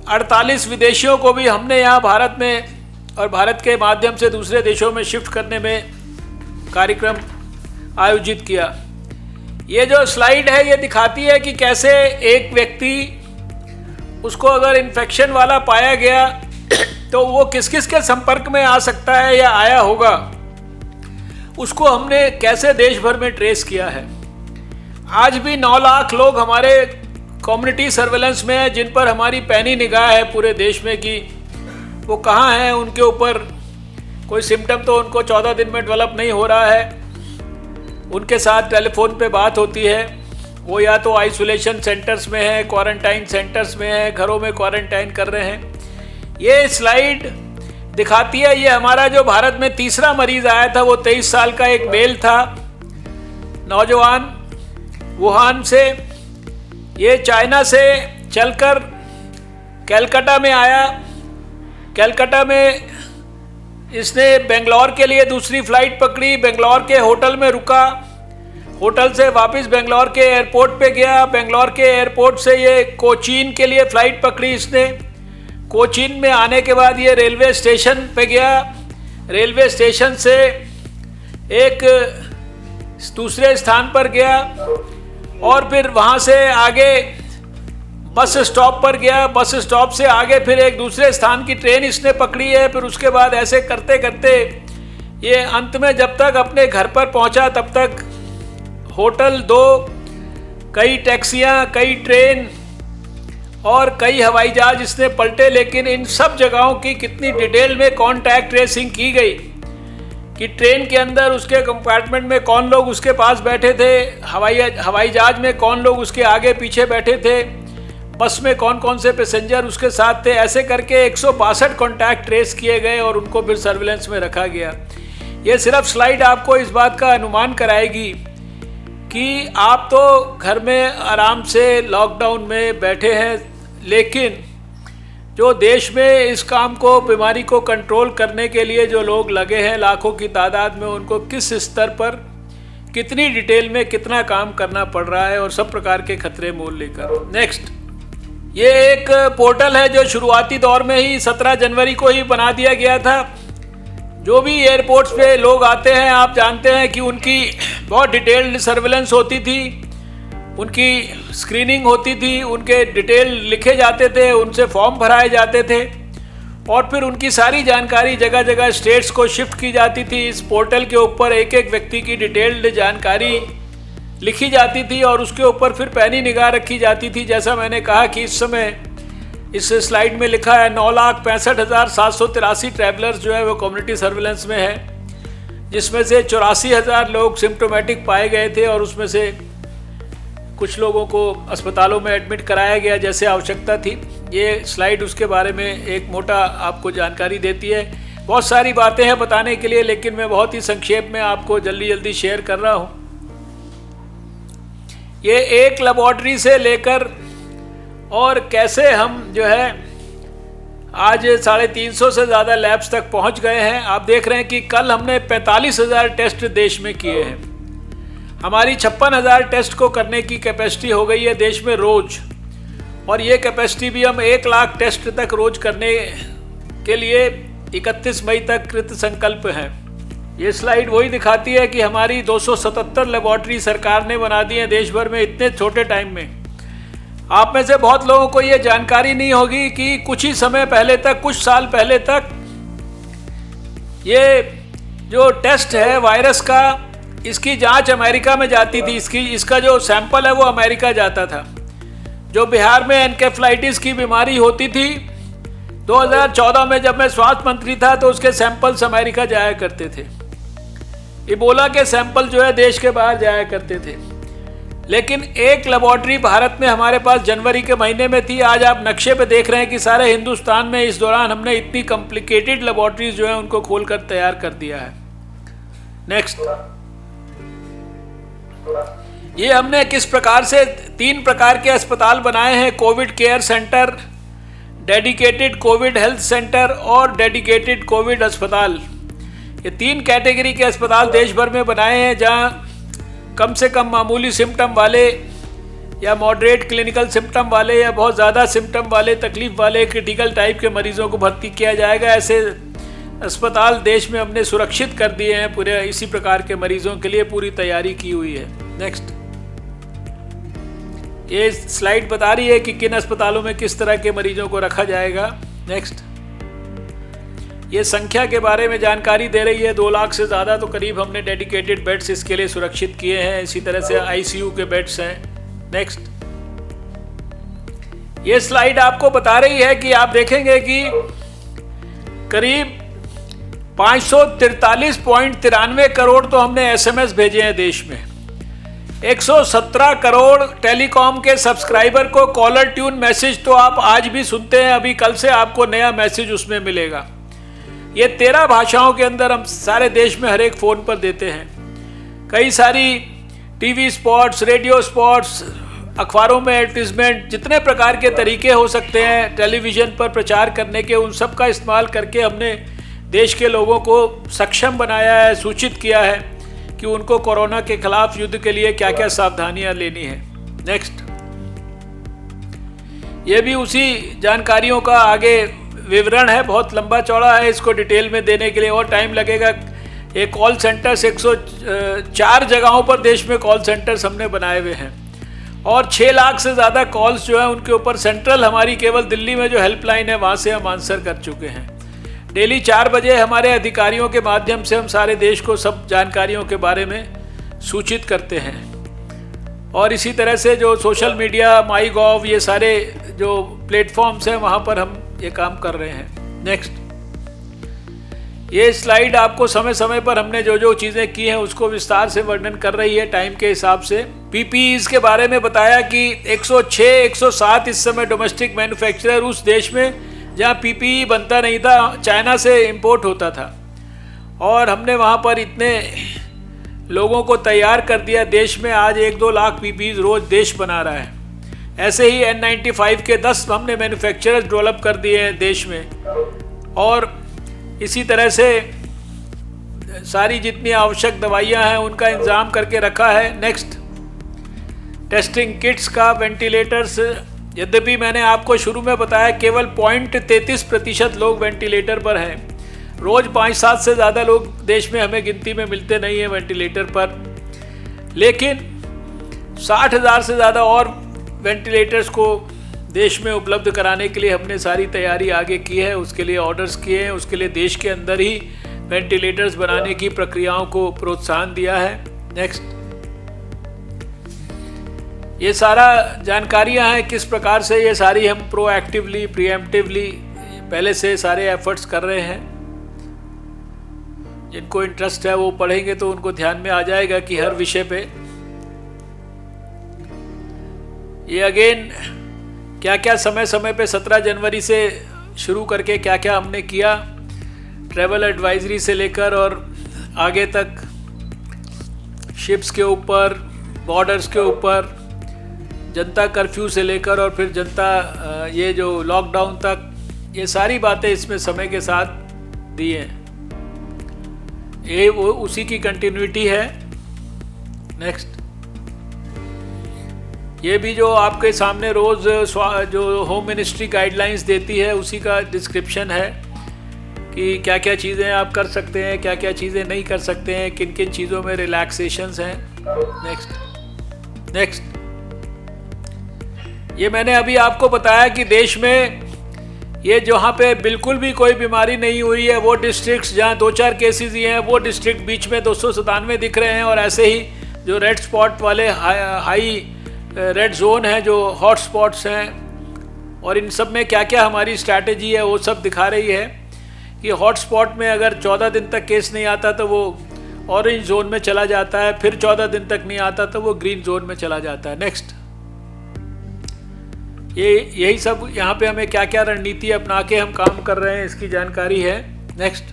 48 विदेशियों को भी हमने यहाँ भारत में और भारत के माध्यम से दूसरे देशों में शिफ्ट करने में कार्यक्रम आयोजित किया। ये जो स्लाइड है ये दिखाती है कि कैसे एक व्यक्ति, उसको अगर इन्फेक्शन वाला पाया गया तो वो किस किस के संपर्क में आ सकता है या आया होगा, उसको हमने कैसे देश भर में ट्रेस किया है। आज भी 9 लाख लोग हमारे कम्युनिटी सर्वेलेंस में हैं जिन पर हमारी पैनी निगाह है पूरे देश में कि वो कहाँ हैं। उनके ऊपर कोई सिम्टम तो उनको 14 दिन में डेवलप नहीं हो रहा है। उनके साथ टेलीफोन पे बात होती है, वो या तो आइसोलेशन सेंटर्स में है, क्वारंटाइन सेंटर्स में है, घरों में क्वारंटाइन कर रहे हैं। ये स्लाइड दिखाती है, ये हमारा जो भारत में तीसरा मरीज आया था वो 23 साल का एक मेल था, नौजवान, वुहान से। ये चाइना से चलकर कलकत्ता में आया। कलकत्ता में इसने बेंगलोर के लिए दूसरी फ्लाइट पकड़ी, बेंगलोर के होटल में रुका, होटल से वापस बेंगलोर के एयरपोर्ट पे गया। बेंगलोर के एयरपोर्ट से ये कोचीन के लिए फ़्लाइट पकड़ी इसने। कोचीन में आने के बाद ये रेलवे स्टेशन पे गया। रेलवे स्टेशन से एक दूसरे स्थान पर गया और फिर वहाँ से आगे बस स्टॉप पर गया। बस स्टॉप से आगे फिर एक दूसरे स्थान की ट्रेन इसने पकड़ी है। फिर उसके बाद ऐसे करते करते ये अंत में जब तक अपने घर पर पहुँचा तब तक होटल, 2 कई टैक्सियाँ, कई ट्रेन और कई हवाई जहाज इसने पलटे। लेकिन इन सब जगहों की कितनी डिटेल में कॉन्टैक्ट ट्रेसिंग की गई कि ट्रेन के अंदर उसके कंपार्टमेंट में कौन लोग उसके पास बैठे थे, हवाई जहाज में कौन लोग उसके आगे पीछे बैठे थे, बस में कौन कौन से पैसेंजर उसके साथ थे। ऐसे करके 162 कॉन्टैक्ट ट्रेस किए गए और उनको फिर सर्विलेंस में रखा गया। ये सिर्फ स्लाइड आपको इस बात का अनुमान कराएगी कि आप तो घर में आराम से लॉकडाउन में बैठे हैं, लेकिन जो देश में इस काम को, बीमारी को कंट्रोल करने के लिए जो लोग लगे हैं लाखों की तादाद में, उनको किस स्तर पर, कितनी डिटेल में कितना काम करना पड़ रहा है और सब प्रकार के खतरे मोल लेकर। नेक्स्ट, ये एक पोर्टल है जो शुरुआती दौर में ही 17 जनवरी को ही बना दिया गया था। जो भी एयरपोर्ट्स पे लोग आते हैं, आप जानते हैं कि उनकी बहुत डिटेल्ड सर्विलेंस होती थी, उनकी स्क्रीनिंग होती थी, उनके डिटेल लिखे जाते थे, उनसे फॉर्म भराए जाते थे और फिर उनकी सारी जानकारी जगह जगह स्टेट्स को शिफ्ट की जाती थी। इस पोर्टल के ऊपर एक एक व्यक्ति की डिटेल्ड जानकारी लिखी जाती थी और उसके ऊपर फिर पैनी निगाह रखी जाती थी। जैसा मैंने कहा कि इस समय इस स्लाइड में लिखा है 9,65,783 ट्रैवलर्स जो है वो कम्युनिटी सर्विलेंस में है, जिसमें से 84,000 लोग सिम्टोमेटिक पाए गए थे और उसमें से कुछ लोगों को अस्पतालों में एडमिट कराया गया जैसे आवश्यकता थी। ये स्लाइड उसके बारे में एक मोटा आपको जानकारी देती है। बहुत सारी बातें हैं बताने के लिए, लेकिन मैं बहुत ही संक्षेप में आपको जल्दी जल्दी शेयर कर रहा हूँ। ये एक लेबॉर्ट्री से लेकर और कैसे हम जो है आज 350 से ज़्यादा लैब्स तक पहुँच गए हैं। आप देख रहे हैं कि कल हमने 45,000 टेस्ट देश में किए हैं। हमारी 56,000 टेस्ट को करने की कैपेसिटी हो गई है देश में रोज, और ये कैपेसिटी भी हम 1 लाख टेस्ट तक रोज करने के लिए 31 मई तक कृत संकल्प है। ये स्लाइड वही दिखाती है कि हमारी 277 लेबॉर्ट्री सरकार ने बना दी है देश भर में इतने छोटे टाइम में। आप में से बहुत लोगों को ये जानकारी नहीं होगी कि कुछ ही समय पहले तक, कुछ साल पहले तक, ये जो टेस्ट है वायरस का, इसकी जांच अमेरिका में जाती थी। इसका जो सैंपल है वो अमेरिका जाता था। जो बिहार में एनकेफ्लाइटिस की बीमारी होती थी 2014 में, जब मैं स्वास्थ्य मंत्री था, तो उसके सैंपल्स अमेरिका जाया करते थे। इबोला के सैंपल जो है देश के बाहर जाया करते थे। लेकिन एक लेबॉर्ट्री भारत में हमारे पास जनवरी के महीने में थी। आज आप नक्शे पे देख रहे हैं कि सारे हिंदुस्तान में इस दौरान हमने इतनी कॉम्प्लिकेटेड लेबॉर्ट्रीज जो है उनको खोलकर तैयार कर दिया है। नेक्स्ट, ये हमने किस प्रकार से 3 प्रकार के अस्पताल बनाए हैं: Covid care centre, dedicated Covid health centre और डेडिकेटेड कोविड अस्पताल। ये 3 कैटेगरी के अस्पताल देश भर में बनाए हैं, जहां कम से कम मामूली सिम्टम वाले या मॉडरेट क्लिनिकल सिम्टम वाले या बहुत ज़्यादा सिम्टम वाले, तकलीफ वाले, क्रिटिकल टाइप के मरीजों को भर्ती किया जाएगा। ऐसे अस्पताल देश में हमने सुरक्षित कर दिए हैं। पूरे इसी प्रकार के मरीजों के लिए पूरी तैयारी की हुई है। नेक्स्ट, ये स्लाइड बता रही है कि किन अस्पतालों में किस तरह के मरीजों को रखा जाएगा। नेक्स्ट, ये संख्या के बारे में जानकारी दे रही है। 2 लाख से ज़्यादा तो करीब हमने डेडिकेटेड बेड्स इसके लिए सुरक्षित किए हैं। इसी तरह से आईसीयू के बेड्स हैं। नेक्स्ट, ये स्लाइड आपको बता रही है कि आप देखेंगे कि करीब 543.93 करोड़ तो हमने एसएमएस भेजे हैं देश में। 117 करोड़ टेलीकॉम के सब्सक्राइबर को कॉलर ट्यून मैसेज तो आप आज भी सुनते हैं। अभी कल से आपको नया मैसेज उसमें मिलेगा। ये 13 भाषाओं के अंदर हम सारे देश में हर एक फ़ोन पर देते हैं। कई सारी टीवी स्पॉट्स, रेडियो स्पॉट्स, अखबारों में एडवर्टीजमेंट, जितने प्रकार के तरीके हो सकते हैं टेलीविज़न पर प्रचार करने के, उन सब का इस्तेमाल करके हमने देश के लोगों को सक्षम बनाया है, सूचित किया है कि उनको कोरोना के खिलाफ युद्ध के लिए क्या क्या सावधानियां लेनी है। नेक्स्ट, ये भी उसी जानकारियों का आगे विवरण है, बहुत लंबा चौड़ा है। इसको डिटेल में देने के लिए और टाइम लगेगा। एक कॉल सेंटर्स 104 जगहों पर देश में कॉल सेंटर्स हमने बनाए हुए हैं और 6 लाख से ज़्यादा कॉल्स जो है उनके ऊपर सेंट्रल, हमारी केवल दिल्ली में जो हेल्पलाइन है वहाँ से हम आंसर कर चुके हैं। डेली 4 बजे हमारे अधिकारियों के माध्यम से हम सारे देश को सब जानकारियों के बारे में सूचित करते हैं। और इसी तरह से जो सोशल मीडिया, माई गॉव, ये सारे जो प्लेटफॉर्म्स हैं वहाँ पर हम ये काम कर रहे हैं। नेक्स्ट, ये स्लाइड आपको समय समय पर हमने जो जो चीज़ें की हैं उसको विस्तार से वर्णन कर रही है टाइम के हिसाब से। पीपीईज़ के बारे में बताया कि 106, 107 इस समय डोमेस्टिक मैन्युफैक्चरर उस देश में जहाँ पीपीई बनता नहीं था, चाइना से इंपोर्ट होता था, और हमने वहाँ पर इतने लोगों को तैयार कर दिया। देश में आज 1-2 लाख पीपीईज़ रोज़ देश बना रहा है। ऐसे ही N95 के 10 हमने मैन्युफैक्चरर्स डेवलप कर दिए हैं देश में। और इसी तरह से सारी जितनी आवश्यक दवाइयाँ हैं उनका इंतज़ाम करके रखा है। नेक्स्ट, टेस्टिंग किट्स का, वेंटिलेटर्स, यद्यपि मैंने आपको शुरू में बताया केवल 0.33% लोग वेंटिलेटर पर हैं। रोज़ 5-7 से ज़्यादा लोग देश में हमें गिनती में मिलते नहीं हैं वेंटिलेटर पर, लेकिन 60,000 से ज़्यादा और वेंटिलेटर्स को देश में उपलब्ध कराने के लिए हमने सारी तैयारी आगे की है। उसके लिए ऑर्डर्स किए हैं, उसके लिए देश के अंदर ही वेंटिलेटर्स बनाने की प्रक्रियाओं को प्रोत्साहन दिया है। नेक्स्ट, ये सारा जानकारियां हैं किस प्रकार से ये सारी हम प्रोएक्टिवली, प्रीएम्प्टिवली पहले से सारे एफर्ट्स कर रहे हैं। जिनको इंटरेस्ट है वो पढ़ेंगे तो उनको ध्यान में आ जाएगा कि हर विषय पे ये अगेन क्या क्या समय समय पे 17 जनवरी से शुरू करके क्या क्या हमने किया, ट्रैवल एडवाइजरी से लेकर और आगे तक, शिप्स के ऊपर, बॉर्डर्स के ऊपर, जनता कर्फ्यू से लेकर और फिर जनता ये जो लॉकडाउन तक, ये सारी बातें इसमें समय के साथ दी हैं। ये वो उसी की कंटिन्यूटी है। नेक्स्ट, ये भी जो आपके सामने रोज़ जो होम मिनिस्ट्री गाइडलाइंस देती है उसी का डिस्क्रिप्शन है कि क्या क्या चीज़ें आप कर सकते हैं, क्या क्या चीज़ें नहीं कर सकते हैं, किन किन चीज़ों में रिलैक्सेशंस हैं। नेक्स्ट ये मैंने अभी आपको बताया कि देश में ये जहाँ पे बिल्कुल भी कोई बीमारी नहीं हुई है वो डिस्ट्रिक्ट्स जहाँ 2-4 केसेस ही हैं वो डिस्ट्रिक्ट बीच में 297 दिख रहे हैं, और ऐसे ही जो रेड स्पॉट वाले हाई रेड जोन है जो हॉट स्पॉट्स हैं, और इन सब में क्या क्या हमारी स्ट्रैटेजी है वो सब दिखा रही है कि हॉट स्पॉट में अगर 14 दिन तक केस नहीं आता तो वो ऑरेंज जोन में चला जाता है, फिर 14 दिन तक नहीं आता तो वो ग्रीन जोन में चला जाता है। नेक्स्ट यही सब यहाँ पे हमें क्या क्या रणनीति अपना के हम काम कर रहे हैं इसकी जानकारी है। नेक्स्ट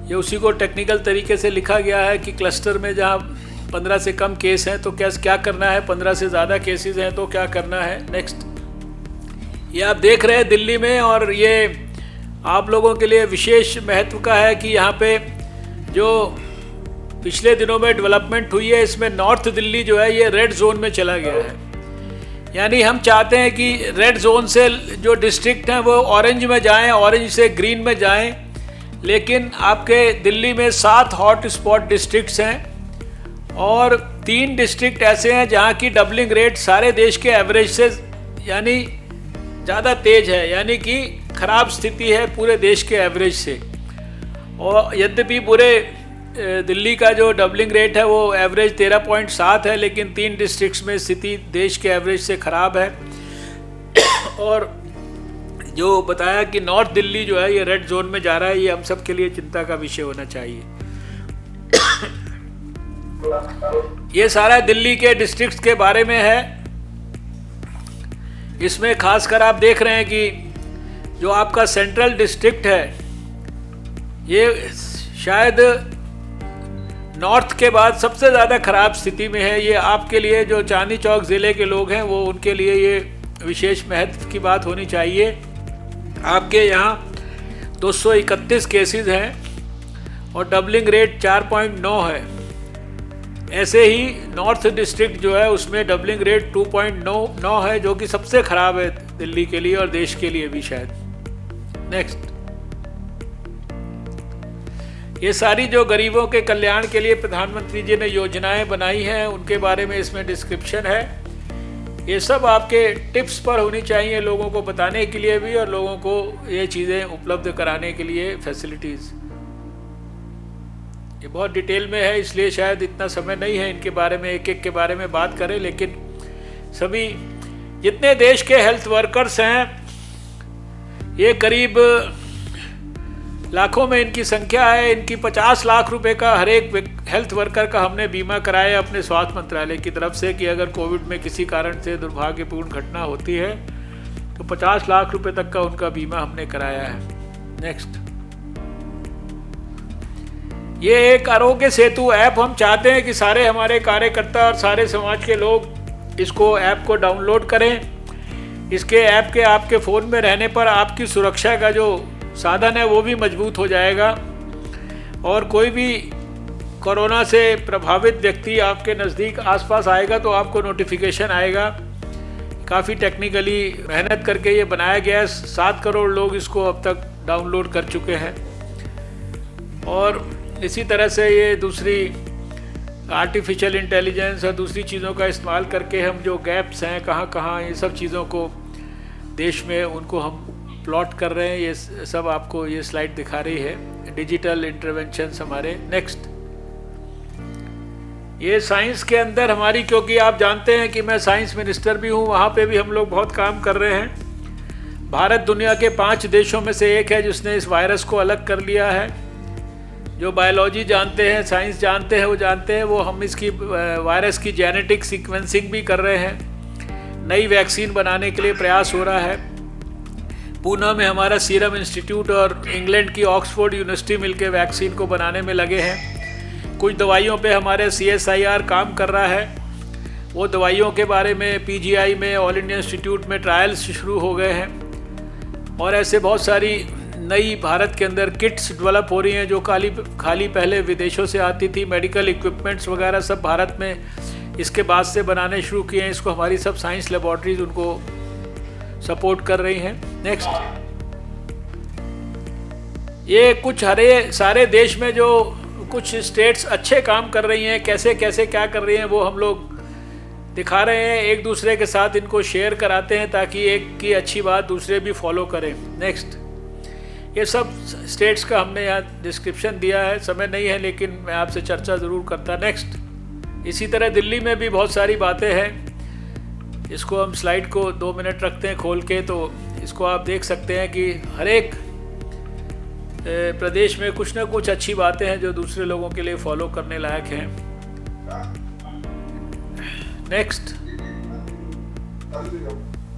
ये उसी को टेक्निकल तरीके से लिखा गया है कि क्लस्टर में जहाँ 15 से कम केस हैं तो क्या करना है, 15 से ज़्यादा केसेस हैं तो क्या करना है। नेक्स्ट ये आप देख रहे हैं दिल्ली में, और ये आप लोगों के लिए विशेष महत्व का है कि यहाँ पे जो पिछले दिनों में डेवलपमेंट हुई है इसमें नॉर्थ दिल्ली जो है ये रेड जोन में चला गया है। यानी हम चाहते हैं कि रेड जोन से जो डिस्ट्रिक्ट हैं वो ऑरेंज में जाएं, ऑरेंज से ग्रीन में जाएं, लेकिन आपके दिल्ली में 7 हॉट स्पॉट डिस्ट्रिक्ट्स हैं और 3 डिस्ट्रिक्ट ऐसे हैं जहां की डबलिंग रेट सारे देश के एवरेज से यानी ज़्यादा तेज है, यानी कि ख़राब स्थिति है पूरे देश के एवरेज से। और यद्यपि पूरे दिल्ली का जो डबलिंग रेट है वो एवरेज 13.7 है, लेकिन 3 डिस्ट्रिक्ट्स में स्थिति देश के एवरेज से ख़राब है। और जो बताया कि नॉर्थ दिल्ली जो है ये रेड जोन में जा रहा है, ये हम सब के लिए चिंता का विषय होना चाहिए। ये सारा दिल्ली के डिस्ट्रिक्ट्स के बारे में है। इसमें खासकर आप देख रहे हैं कि जो आपका सेंट्रल डिस्ट्रिक्ट है ये शायद नॉर्थ के बाद सबसे ज़्यादा ख़राब स्थिति में है। ये आपके लिए जो चांदनी चौक ज़िले के लोग हैं वो उनके लिए ये विशेष महत्व की बात होनी चाहिए। आपके यहाँ 231 केसेस हैं और डबलिंग रेट 4.9 है। ऐसे ही नॉर्थ डिस्ट्रिक्ट जो है उसमें डबलिंग रेट 2.9 है, जो कि सबसे ख़राब है दिल्ली के लिए और देश के लिए भी शायद। नेक्स्ट ये सारी जो गरीबों के कल्याण के लिए प्रधानमंत्री जी ने योजनाएं बनाई हैं उनके बारे में इसमें डिस्क्रिप्शन है। ये सब आपके टिप्स पर होनी चाहिए, लोगों को बताने के लिए भी और लोगों को ये चीज़ें उपलब्ध कराने के लिए फैसिलिटीज़। ये बहुत डिटेल में है इसलिए शायद इतना समय नहीं है इनके बारे में एक एक के बारे में बात करें, लेकिन सभी जितने देश के हेल्थ वर्कर्स हैं ये करीब लाखों में इनकी संख्या है। इनकी 50 लाख रुपए का हर एक हेल्थ वर्कर का हमने बीमा कराया अपने स्वास्थ्य मंत्रालय की तरफ से कि अगर कोविड में किसी कारण से दुर्भाग्यपूर्ण घटना होती है तो 50 लाख रुपए तक का उनका बीमा हमने कराया है। नेक्स्ट ये एक आरोग्य सेतु ऐप हम चाहते हैं कि सारे हमारे कार्यकर्ता और सारे समाज के लोग इसको ऐप को डाउनलोड करें। इसके ऐप के आपके फ़ोन में रहने पर आपकी सुरक्षा का जो साधन है वो भी मजबूत हो जाएगा और कोई भी कोरोना से प्रभावित व्यक्ति आपके नज़दीक आसपास आएगा तो आपको नोटिफिकेशन आएगा। काफ़ी टेक्निकली मेहनत करके ये बनाया गया है। 7 करोड़ लोग इसको अब तक डाउनलोड कर चुके हैं। और इसी तरह से ये दूसरी आर्टिफिशियल इंटेलिजेंस और दूसरी चीज़ों का इस्तेमाल करके हम जो गैप्स हैं कहाँ कहाँ ये सब चीज़ों को देश में उनको हम प्लॉट कर रहे हैं। ये सब आपको ये स्लाइड दिखा रही है डिजिटल इंटरवेंशंस हमारे। नेक्स्ट ये साइंस के अंदर हमारी, क्योंकि आप जानते हैं कि मैं साइंस मिनिस्टर भी हूँ, वहाँ पे भी हम लोग बहुत काम कर रहे हैं। भारत दुनिया के 5 देशों में से एक है जिसने इस वायरस को अलग कर लिया है। जो बायोलॉजी जानते हैं, साइंस जानते हैं, वो जानते हैं वो हम इसकी वायरस की जेनेटिक सीक्वेंसिंग भी कर रहे हैं। नई वैक्सीन बनाने के लिए प्रयास हो रहा है। पूना में हमारा सीरम इंस्टीट्यूट और इंग्लैंड की ऑक्सफोर्ड यूनिवर्सिटी मिलकर वैक्सीन को बनाने में लगे हैं। कुछ दवाइयों पे हमारे CSIR काम कर रहा है। वो दवाइयों के बारे में PGI में ऑल इंडिया इंस्टीट्यूट में ट्रायल्स शुरू हो गए हैं। और ऐसे बहुत सारी नई भारत के अंदर किट्स डेवलप हो रही हैं जो खाली पहले विदेशों से आती थी। मेडिकल इक्विपमेंट्स वगैरह सब भारत में इसके बाद से बनाने शुरू किए हैं। इसको हमारी सब साइंस लेबॉर्ट्रीज उनको सपोर्ट कर रही हैं। नेक्स्ट, ये कुछ सारे देश में जो कुछ स्टेट्स अच्छे काम कर रही हैं, कैसे कैसे क्या कर रही हैं, वो हम लोग दिखा रहे हैं, एक दूसरे के साथ इनको शेयर कराते हैं ताकि एक की अच्छी बात दूसरे भी फॉलो करें। नेक्स्ट, ये सब स्टेट्स का हमने यहाँ डिस्क्रिप्शन दिया है, समय नहीं है लेकिन मैं आपसे चर्चा ज़रूर करता। नेक्स्ट, इसी तरह दिल्ली में भी बहुत सारी बातें हैं। इसको हम स्लाइड को 2 मिनट रखते हैं खोल के, तो इसको आप देख सकते हैं कि हर एक प्रदेश में कुछ ना कुछ अच्छी बातें हैं जो दूसरे लोगों के लिए फॉलो करने लायक हैं। नेक्स्ट,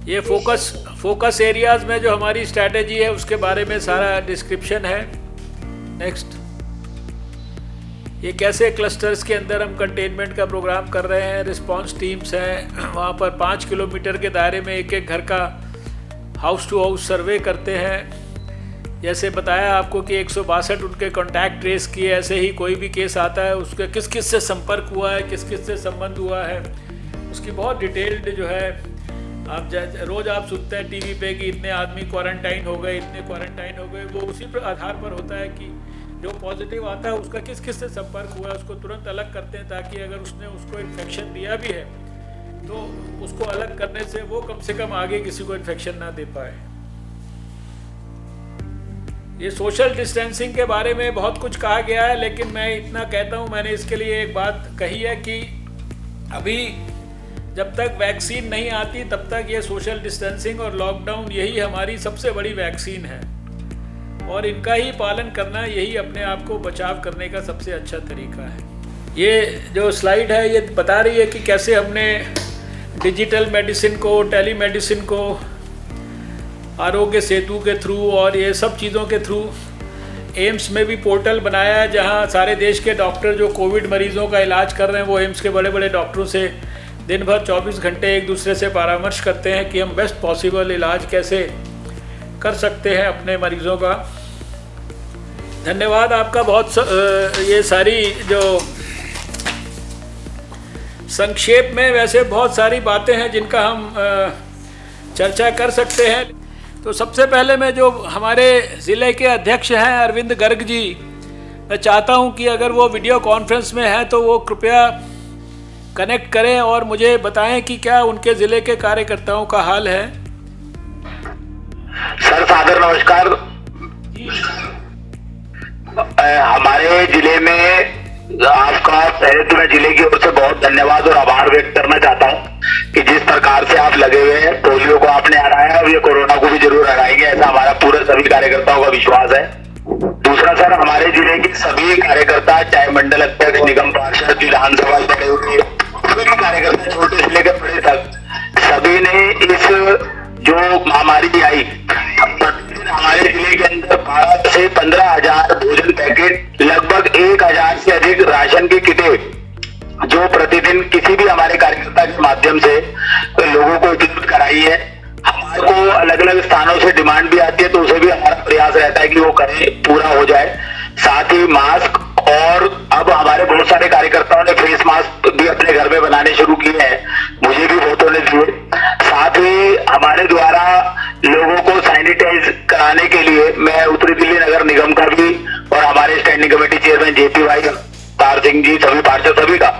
ये फोकस एरियाज में जो हमारी स्ट्रैटेजी है उसके बारे में सारा डिस्क्रिप्शन है। नेक्स्ट, ये कैसे क्लस्टर्स के अंदर हम कंटेनमेंट का प्रोग्राम कर रहे हैं, रिस्पांस टीम्स हैं, वहाँ पर 5 किलोमीटर के दायरे में एक एक घर का हाउस टू हाउस सर्वे करते हैं। जैसे बताया आपको कि 162 उनके कॉन्टैक्ट ट्रेस किए, ऐसे ही कोई भी केस आता है उसके किस किस से संपर्क हुआ है, किस किस से संबंध हुआ है, उसकी बहुत डिटेल्ड जो है आप रोज़ आप सुनते हैं टीवी पे कि इतने आदमी क्वारंटाइन हो गए, इतने क्वारंटाइन हो गए, वो उसी पर आधार पर होता है कि जो पॉजिटिव आता है उसका किस किस से संपर्क हुआ है, उसको तुरंत अलग करते हैं ताकि अगर उसने उसको इन्फेक्शन दिया भी है तो उसको अलग करने से वो कम से कम आगे किसी को इन्फेक्शन ना दे पाए। ये सोशल डिस्टेंसिंग के बारे में बहुत कुछ कहा गया है, लेकिन मैं इतना कहता हूँ, मैंने इसके लिए एक बात कही है कि अभी जब तक वैक्सीन नहीं आती तब तक ये सोशल डिस्टेंसिंग और लॉकडाउन यही हमारी सबसे बड़ी वैक्सीन है, और इनका ही पालन करना यही अपने आप को बचाव करने का सबसे अच्छा तरीका है। ये जो स्लाइड है ये बता रही है कि कैसे हमने डिजिटल मेडिसिन को, टेलीमेडिसिन को आरोग्य सेतु के थ्रू और ये सब चीज़ों के थ्रू एम्स में भी पोर्टल बनाया है, जहां सारे देश के डॉक्टर जो कोविड मरीज़ों का इलाज कर रहे हैं वो एम्स के बड़े बड़े डॉक्टरों से दिन भर 24 घंटे एक दूसरे से परामर्श करते हैं कि हम बेस्ट पॉसिबल इलाज कैसे कर सकते हैं अपने मरीज़ों का। धन्यवाद आपका बहुत। ये सारी जो संक्षेप में वैसे बहुत सारी बातें हैं जिनका हम चर्चा कर सकते हैं। तो सबसे पहले मैं जो हमारे ज़िले के अध्यक्ष हैं अरविंद गर्ग जी, मैं चाहता हूं कि अगर वो वीडियो कॉन्फ्रेंस में हैं तो वो कृपया कनेक्ट करें और मुझे बताएं कि क्या उनके ज़िले के कार्यकर्ताओं का हाल है। सर सादर नमस्कार। हमारे जिले में आपका पहले तो मैं जिले की ओर से बहुत धन्यवाद और आभार व्यक्त करना चाहता हूँ कि जिस प्रकार से आप लगे हुए हैं, पोलियो को आपने हराया और ये कोरोना को भी जरूर हराएंगे, ऐसा हमारा पूरे सभी कार्यकर्ताओं का विश्वास है। दूसरा सर, हमारे जिले के सभी कार्यकर्ता, चाहे मंडल अध्यक्ष, निगम पार्षद, विधानसभा लड़े हुए सभी कार्यकर्ता, छोटे से लेकर बड़े तक, सभी ने इस जो महामारी आई, प्रतिदिन हमारे जिले के अंदर 12 से 15,000 भोजन पैकेट, लगभग 1,000 से अधिक राशन की किटें जो प्रतिदिन किसी भी हमारे कार्यकर्ता के माध्यम से लोगों को उपलब्ध कराई है। हमारे को अलग अलग स्थानों से डिमांड भी आती है तो उसे भी हमारा प्रयास रहता है कि वो करें, पूरा हो जाए। साथ ही मास्क, और अब हमारे बहुत सारे कार्यकर्ताओं ने फेस मास्क भी अपने घर में बनाने शुरू किए हैं, मुझे भी बहुतों ने दिए। साथ ही हमारे द्वारा लोगों को सैनिटाइज कराने के लिए मैं उत्तरी दिल्ली नगर निगम का भी और हमारे स्टैंडिंग कमेटी चेयरमैन जेपी भाई, तार सिंह जी, सभी पार्षद, सभी का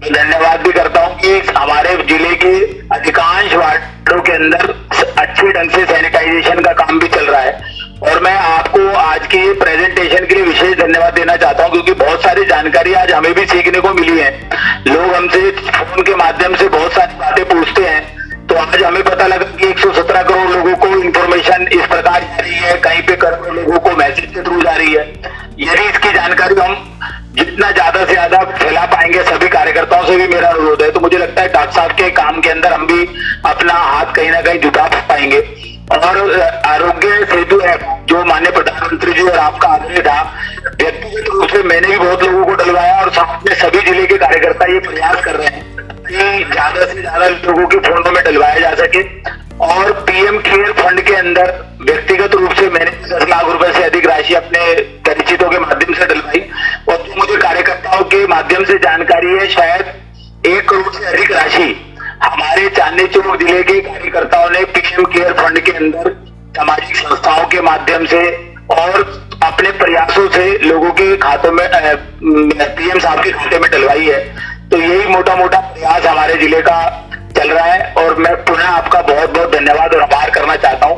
धन्यवाद भी करता हूं कि हमारे जिले के अधिकांश वार्डों के अंदर अच्छे ढंग से सैनिटाइजेशन का काम भी चल रहा है। और मैं आपको आज के प्रेजेंटेशन के लिए विशेष धन्यवाद देना चाहता हूं क्योंकि बहुत सारी जानकारी आज हमें भी सीखने को मिली है। लोग हमसे फोन के माध्यम से बहुत सारी बातें पूछते हैं, तो आज हमें पता लगा कि 117 करोड़ लोगों को इंफॉर्मेशन इस प्रकार जा रही है, कहीं पे करोड़ों लोगों को मैसेज के थ्रू जा रही है। यदि इसकी जानकारी हम जितना ज्यादा से ज्यादा फैला पाएंगे, सभी कार्यकर्ताओं से भी मेरा अनुरोध है, तो मुझे लगता है डॉक्टर साहब के काम के अंदर हम भी अपना हाथ कहीं ना कहीं जुटा पाएंगे। और आरोग्य सेतु ऐप जो माननीय प्रधानमंत्री जी और आपका आग्रह था, व्यक्तिगत रूप से मैंने भी बहुत लोगों को डलवाया और साथ में सभी जिले के कार्यकर्ता ये प्रयास कर रहे हैं कि ज्यादा से ज्यादा लोगों के फोनों में डलवाया जा सके। और पीएम केयर फंड के अंदर व्यक्तिगत रूप से मैंने 10 लाख रुपए से अधिक राशि अपने परिचितों के माध्यम से डलवाई, और जो मुझे कार्यकर्ताओं के माध्यम से जानकारी है, शायद 1 करोड़ से अधिक राशि हमारे चांदनी चौक जिले के कार्यकर्ताओं ने पीएम केयर फंड के अंदर सामाजिक संस्थाओं के माध्यम से और अपने प्रयासों से लोगों के खातों में पीएम साहब के खाते में डलवाई है। तो यही मोटा मोटा प्रयास हमारे जिले का चल रहा है और मैं पुनः आपका बहुत बहुत धन्यवाद और आभार करना चाहता हूं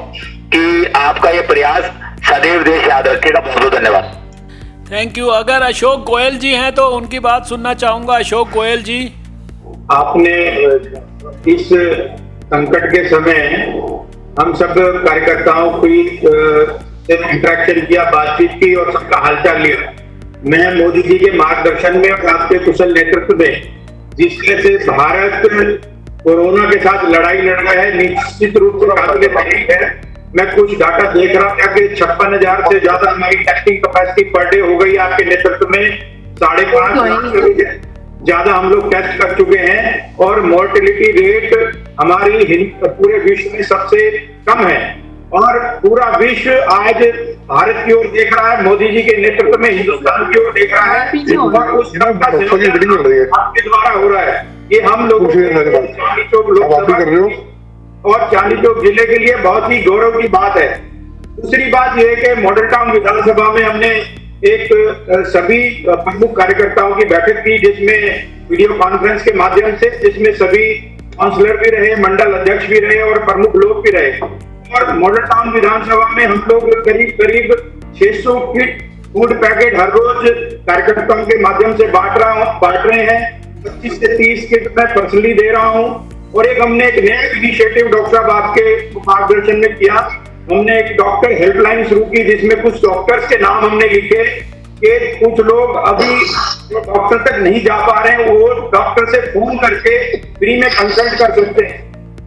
कि आपका ये प्रयास सदैव देश याद रखेगा। बहुत बहुत धन्यवाद। Thank you. अगर अशोक गोयल जी हैं तो उनकी बात सुनना चाहूंगा। अशोक गोयल जी, आपने इस संकट के समय हम सब कार्यकर्ताओं की इंटरेक्शन किया, बातचीत की और सबका हालचाल लिया। मैं मोदी जी के मार्गदर्शन में और आपके कुशल नेतृत्व में जिस तरह से भारत कोरोना के साथ लड़ाई लड़ रहा है, निश्चित रूप से काबिल तारीफ है। मैं कुछ डाटा देख रहा था कि 56,000 से ज्यादा हमारी टेस्टिंग कैपेसिटी पर डे हो गई आपके नेतृत्व में। 5.5 लाख से ज्यादा हम लोग टेस्ट कर चुके हैं और मोर्टेलिटी रेट हमारी पूरे विश्व में सबसे कम है और पूरा विश्व आज भारत की ओर देख रहा है, मोदी जी के नेतृत्व में हिंदुस्तान की ओर देख रहा है और उस आपके द्वारा हो रहा है। ये हम लोग चांदनी चौक लोग और चांदनी चौक जिले के लिए बहुत ही गौरव की बात है। दूसरी बात यह है कि मॉडल टाउन विधानसभा में हमने एक सभी प्रमुख कार्यकर्ताओं की बैठक की, जिसमें वीडियो कॉन्फ्रेंस के माध्यम से, जिसमें सभी काउंसलर भी रहे, मंडल अध्यक्ष भी रहे और प्रमुख लोग भी रहे। और मॉडल टाउन विधानसभा में हम लोग करीब 600 किट फूड पैकेट हर रोज कार्यकर्ताओं के माध्यम से बांट रहे हैं। 25 से 30 किट मैं पर्सनली दे रहा हूं। और हमने एक नया इनिशिएटिव डॉक्टर साहब आपके मार्गदर्शन में किया। हमने एक डॉक्टर हेल्पलाइन शुरू की, जिसमें कुछ डॉक्टर्स के नाम हमने लिखे कि कुछ लोग अभी जो डॉक्टर तक नहीं जा पा रहे हैं वो डॉक्टर से फोन करके फ्री में कंसल्ट कर सकते हैं।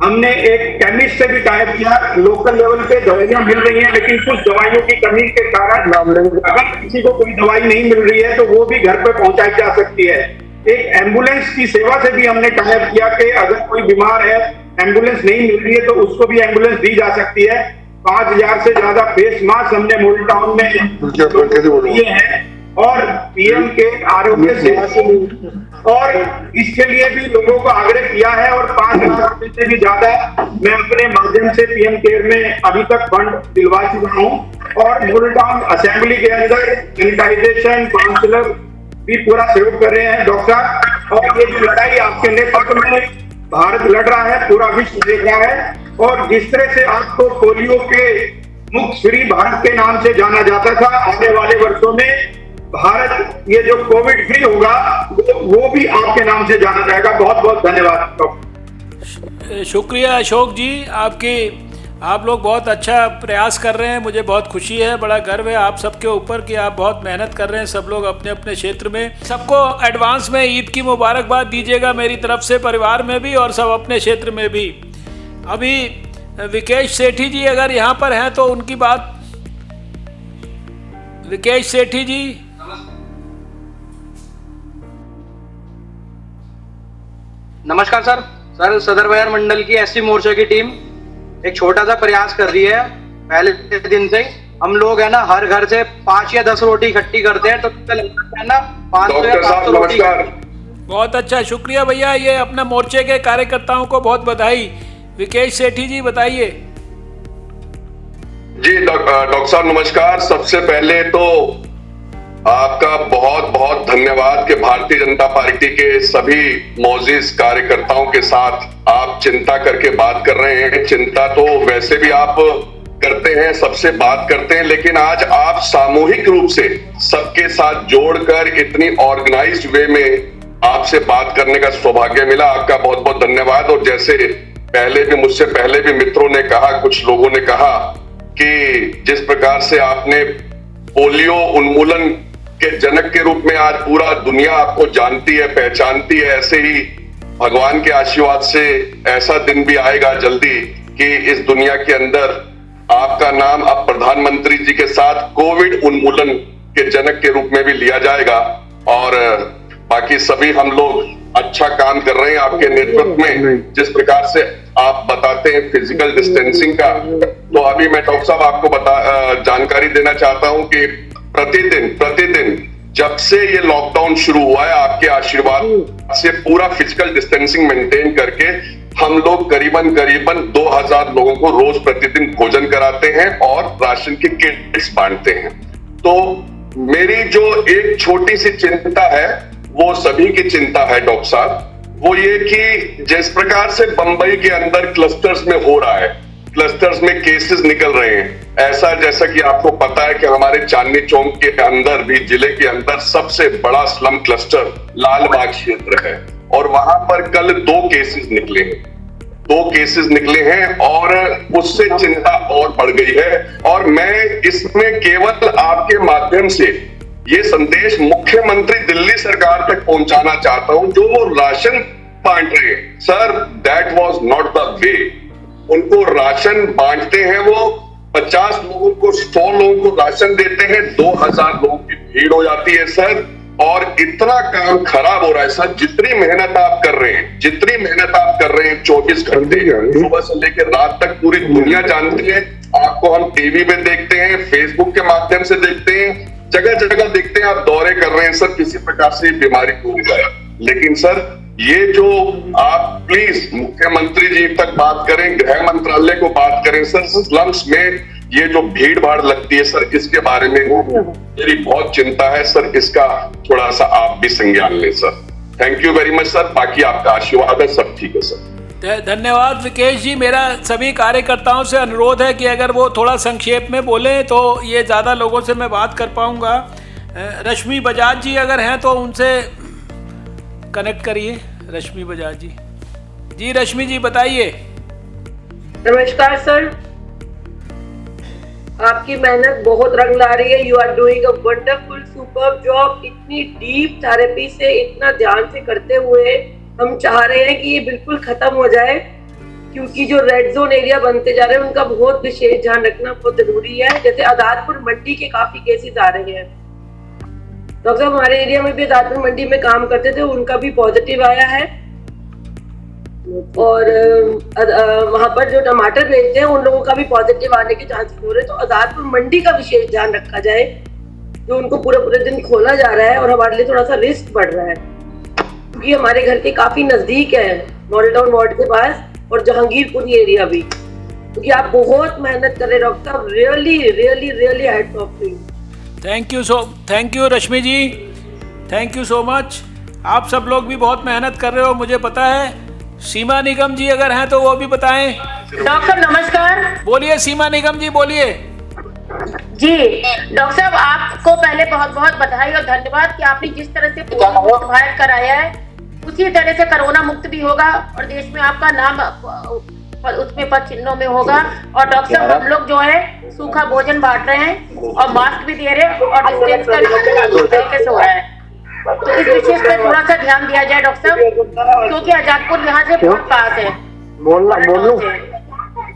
हमने एक केमिस्ट से भी टाइप किया। लोकल लेवल पे दवाइयां मिल रही हैं, लेकिन कुछ दवाइयों की कमी के कारण अगर किसी को कोई दवाई नहीं मिल रही है तो वो भी घर पे पहुंचाई जा सकती है। एक एम्बुलेंस की सेवा से भी हमने टाइप किया कि अगर कोई बीमार है, एम्बुलेंस नहीं मिल रही है तो उसको भी एम्बुलेंस दी जा सकती है। 5,000 से ज्यादा फेस मास्क हमने मॉडल टाउन में दिए हैं और पीएम के आरोग्य सेतु और इसके लिए भी लोगों को आग्रह किया है और 5 लाख रुपए से भी ज्यादा मैं अपने माध्यम से पीएम केयर में अभी तक फंड दिलवा चुका हूँ। और मॉडल टाउन असेंबली के अंदर सैनिटाइजेशन काउंसलर भी पूरा सहयोग कर रहे हैं डॉक्टर साहब। और ये जो लड़ाई आपके नेतृत्व में भारत लड़ रहा है, पूरा विश्व देख रहा है। और जिस तरह से आपको पोलियो के मुक्त फ्री भारत के नाम से जाना जाता था, आने वाले वर्षों में भारत ये जो कोविड फ्री होगा वो भी आपके नाम से जाना जाएगा। बहुत बहुत धन्यवाद डॉक्टर। शुक्रिया अशोक जी, आप लोग बहुत अच्छा प्रयास कर रहे हैं। मुझे बहुत खुशी है, बड़ा गर्व है आप सबके ऊपर कि आप बहुत मेहनत कर रहे हैं, सब लोग अपने अपने क्षेत्र में। सबको एडवांस में ईद की मुबारकबाद दीजिएगा मेरी तरफ से, परिवार में भी और सब अपने क्षेत्र में भी। अभी विकेश सेठी जी अगर यहाँ पर हैं तो उनकी बात। विकेश सेठी जी, नमस्कार सर। सदर बाजार मंडल की एससी मोर्चा की टीम एक छोटा सा प्रयास कर रही है। पहले दिन से हम लोग है ना हर घर से 5 या 10 रोटी इकट्ठी करते हैं, तो है ना 500 या 700 रोटी। बहुत अच्छा, शुक्रिया भैया। ये अपने मोर्चे के कार्यकर्ताओं को बहुत बधाई। विकेश सेठी जी बताइए। जी डॉक्टर साहब नमस्कार। सबसे पहले तो आपका बहुत बहुत धन्यवाद कि भारतीय जनता पार्टी के सभी मौजूद कार्यकर्ताओं के साथ आप चिंता करके बात कर रहे हैं। चिंता तो वैसे भी आप करते हैं, सबसे बात करते हैं, लेकिन आज आप सामूहिक रूप से सबके साथ जोड़कर इतनी ऑर्गेनाइज्ड वे में आपसे बात करने का सौभाग्य मिला। आपका बहुत बहुत धन्यवाद। और जैसे मुझसे पहले भी मित्रों ने कहा, कुछ लोगों ने कहा कि जिस प्रकार से आपने पोलियो उन्मूलन के जनक के रूप में आज पूरा दुनिया आपको जानती है, पहचानती है, ऐसे ही भगवान के आशीर्वाद से ऐसा दिन भी आएगा जल्दी कि इस दुनिया के अंदर आपका नाम अब प्रधानमंत्री जी के साथ कोविड उन्मूलन के जनक के रूप में भी लिया जाएगा। और बाकी सभी हम लोग अच्छा काम कर रहे हैं आपके नेतृत्व में। जिस प्रकार से आप बताते हैं फिजिकल डिस्टेंसिंग का, तो अभी मैं डॉक्टर साहब आपको जानकारी देना चाहता हूं कि प्रतिदिन जब से ये लॉकडाउन शुरू हुआ है आपके आशीर्वाद से पूरा फिजिकल डिस्टेंसिंग मेंटेन करके हम लोग करीबन 2000 लोगों को रोज प्रतिदिन भोजन कराते हैं और राशन की किट्स बांटते हैं। तो मेरी जो एक छोटी सी चिंता है वो सभी की चिंता है डॉक्टर साहब, वो ये कि जिस प्रकार से बंबई के अंदर क्लस्टर्स में हो रहा है, क्लस्टर्स में केसेस निकल रहे हैं, ऐसा जैसा कि आपको पता है कि हमारे चांदनी चौक के अंदर भी जिले के अंदर सबसे बड़ा स्लम क्लस्टर लालबाग क्षेत्र है और वहां पर कल 2 केसेस निकले हैं और उससे चिंता और बढ़ गई है। और मैं इसमें केवल आपके माध्यम से ये संदेश मुख्यमंत्री दिल्ली सरकार तक पहुंचाना चाहता हूं, जो वो राशन बांट रहे हैं sir, that was not the way. उनको राशन बांटते हैं, वो 50 लोगों को 100 लोगों को राशन देते हैं, 2000 लोगों की भीड़ हो जाती है सर, और इतना काम खराब हो रहा है सर। जितनी मेहनत आप कर रहे हैं 24 घंटे सुबह से लेकर रात तक पूरी दुनिया जानती है, आपको हम टीवी पे देखते हैं, फेसबुक के माध्यम से देखते हैं, जगह जगह देखते हैं, आप दौरे कर रहे हैं सर, किसी प्रकार से बीमारी को जाए। लेकिन सर ये जो आप प्लीज मुख्यमंत्री जी तक बात करें, गृह मंत्रालय को बात करें सर, स्लम्स में ये जो भीड़ भाड़ लगती है सर, इसके बारे में मेरी बहुत चिंता है सर, इसका थोड़ा सा आप भी संज्ञान लें sir. Thank you very much sir, बाकी आपका आशीर्वाद है, सब ठीक है सर। धन्यवाद विकेश जी। मेरा सभी कार्यकर्ताओं से अनुरोध है कि अगर वो थोड़ा संक्षेप में बोलें तो ये ज़्यादा लोगों से मैं बात कर पाऊँगा। रश्मि बजाज जी अगर हैं तो उनसे कनेक्ट करिए। रश्मि बजाज जी, जी रश्मि जी बताइए। नमस्कार सर, आपकी मेहनत बहुत रंग ला रही है। You are doing a wonderful super job. इतनी डीप थेरेपी से, इतना ध्यान से करते हुए हम चाह रहे हैं कि ये बिल्कुल खत्म हो जाए, क्योंकि जो रेड जोन एरिया बनते जा रहे हैं उनका बहुत विशेष ध्यान रखना बहुत जरूरी है। जैसे आजादपुर मंडी के काफी केसेस आ रहे हैं। डॉक्टर साहब हमारे एरिया में भी आजादपुर मंडी में काम करते थे, उनका भी पॉजिटिव आया है। और वहां पर जो टमाटर बेचते हैं उन लोगों का भी पॉजिटिव आने के चांसेस हो रहे हैं। तो आजादपुर मंडी का विशेष ध्यान रखा जाए, जो उनको पूरे दिन खोला जा रहा है और हमारे लिए थोड़ा सा रिस्क बढ़ रहा है, क्योंकि हमारे घर के काफी नजदीक है, मॉडल टाउन वार्ड के पास और जहांगीरपुरी एरिया भी। क्योंकि आप बहुत मेहनत कर रहे हैं डॉक्टर साहब, really really really hats off to you. Thank you Rashmi ji, thank you so much. आप सब लोग भी बहुत मेहनत कर रहे हो, मुझे पता है। सीमा निगम जी अगर हैं तो वो भी बताएं। डॉक्टर साहब नमस्कार। बोलिए सीमा निगम जी, बोलिए। जी डॉक्टर साहब, आपको पहले बहुत बहुत बधाई और धन्यवाद कि आपने जिस तरह से भारत कराया है उसी तरह से कोरोना मुक्त भी होगा और देश में आपका नाम उसमें पद चिन्हों में होगा। और डॉक्टर साहब हम लोग जो है सूखा भोजन बांट रहे हैं और मास्क भी दे रहे हैं और डिस्टेंस का तरीके से हो रहा है। तो इस विषय पर थोड़ा सा ध्यान दिया जाए डॉक्टर साहब, क्योंकि आजादपुर यहाँ से बहुत पास है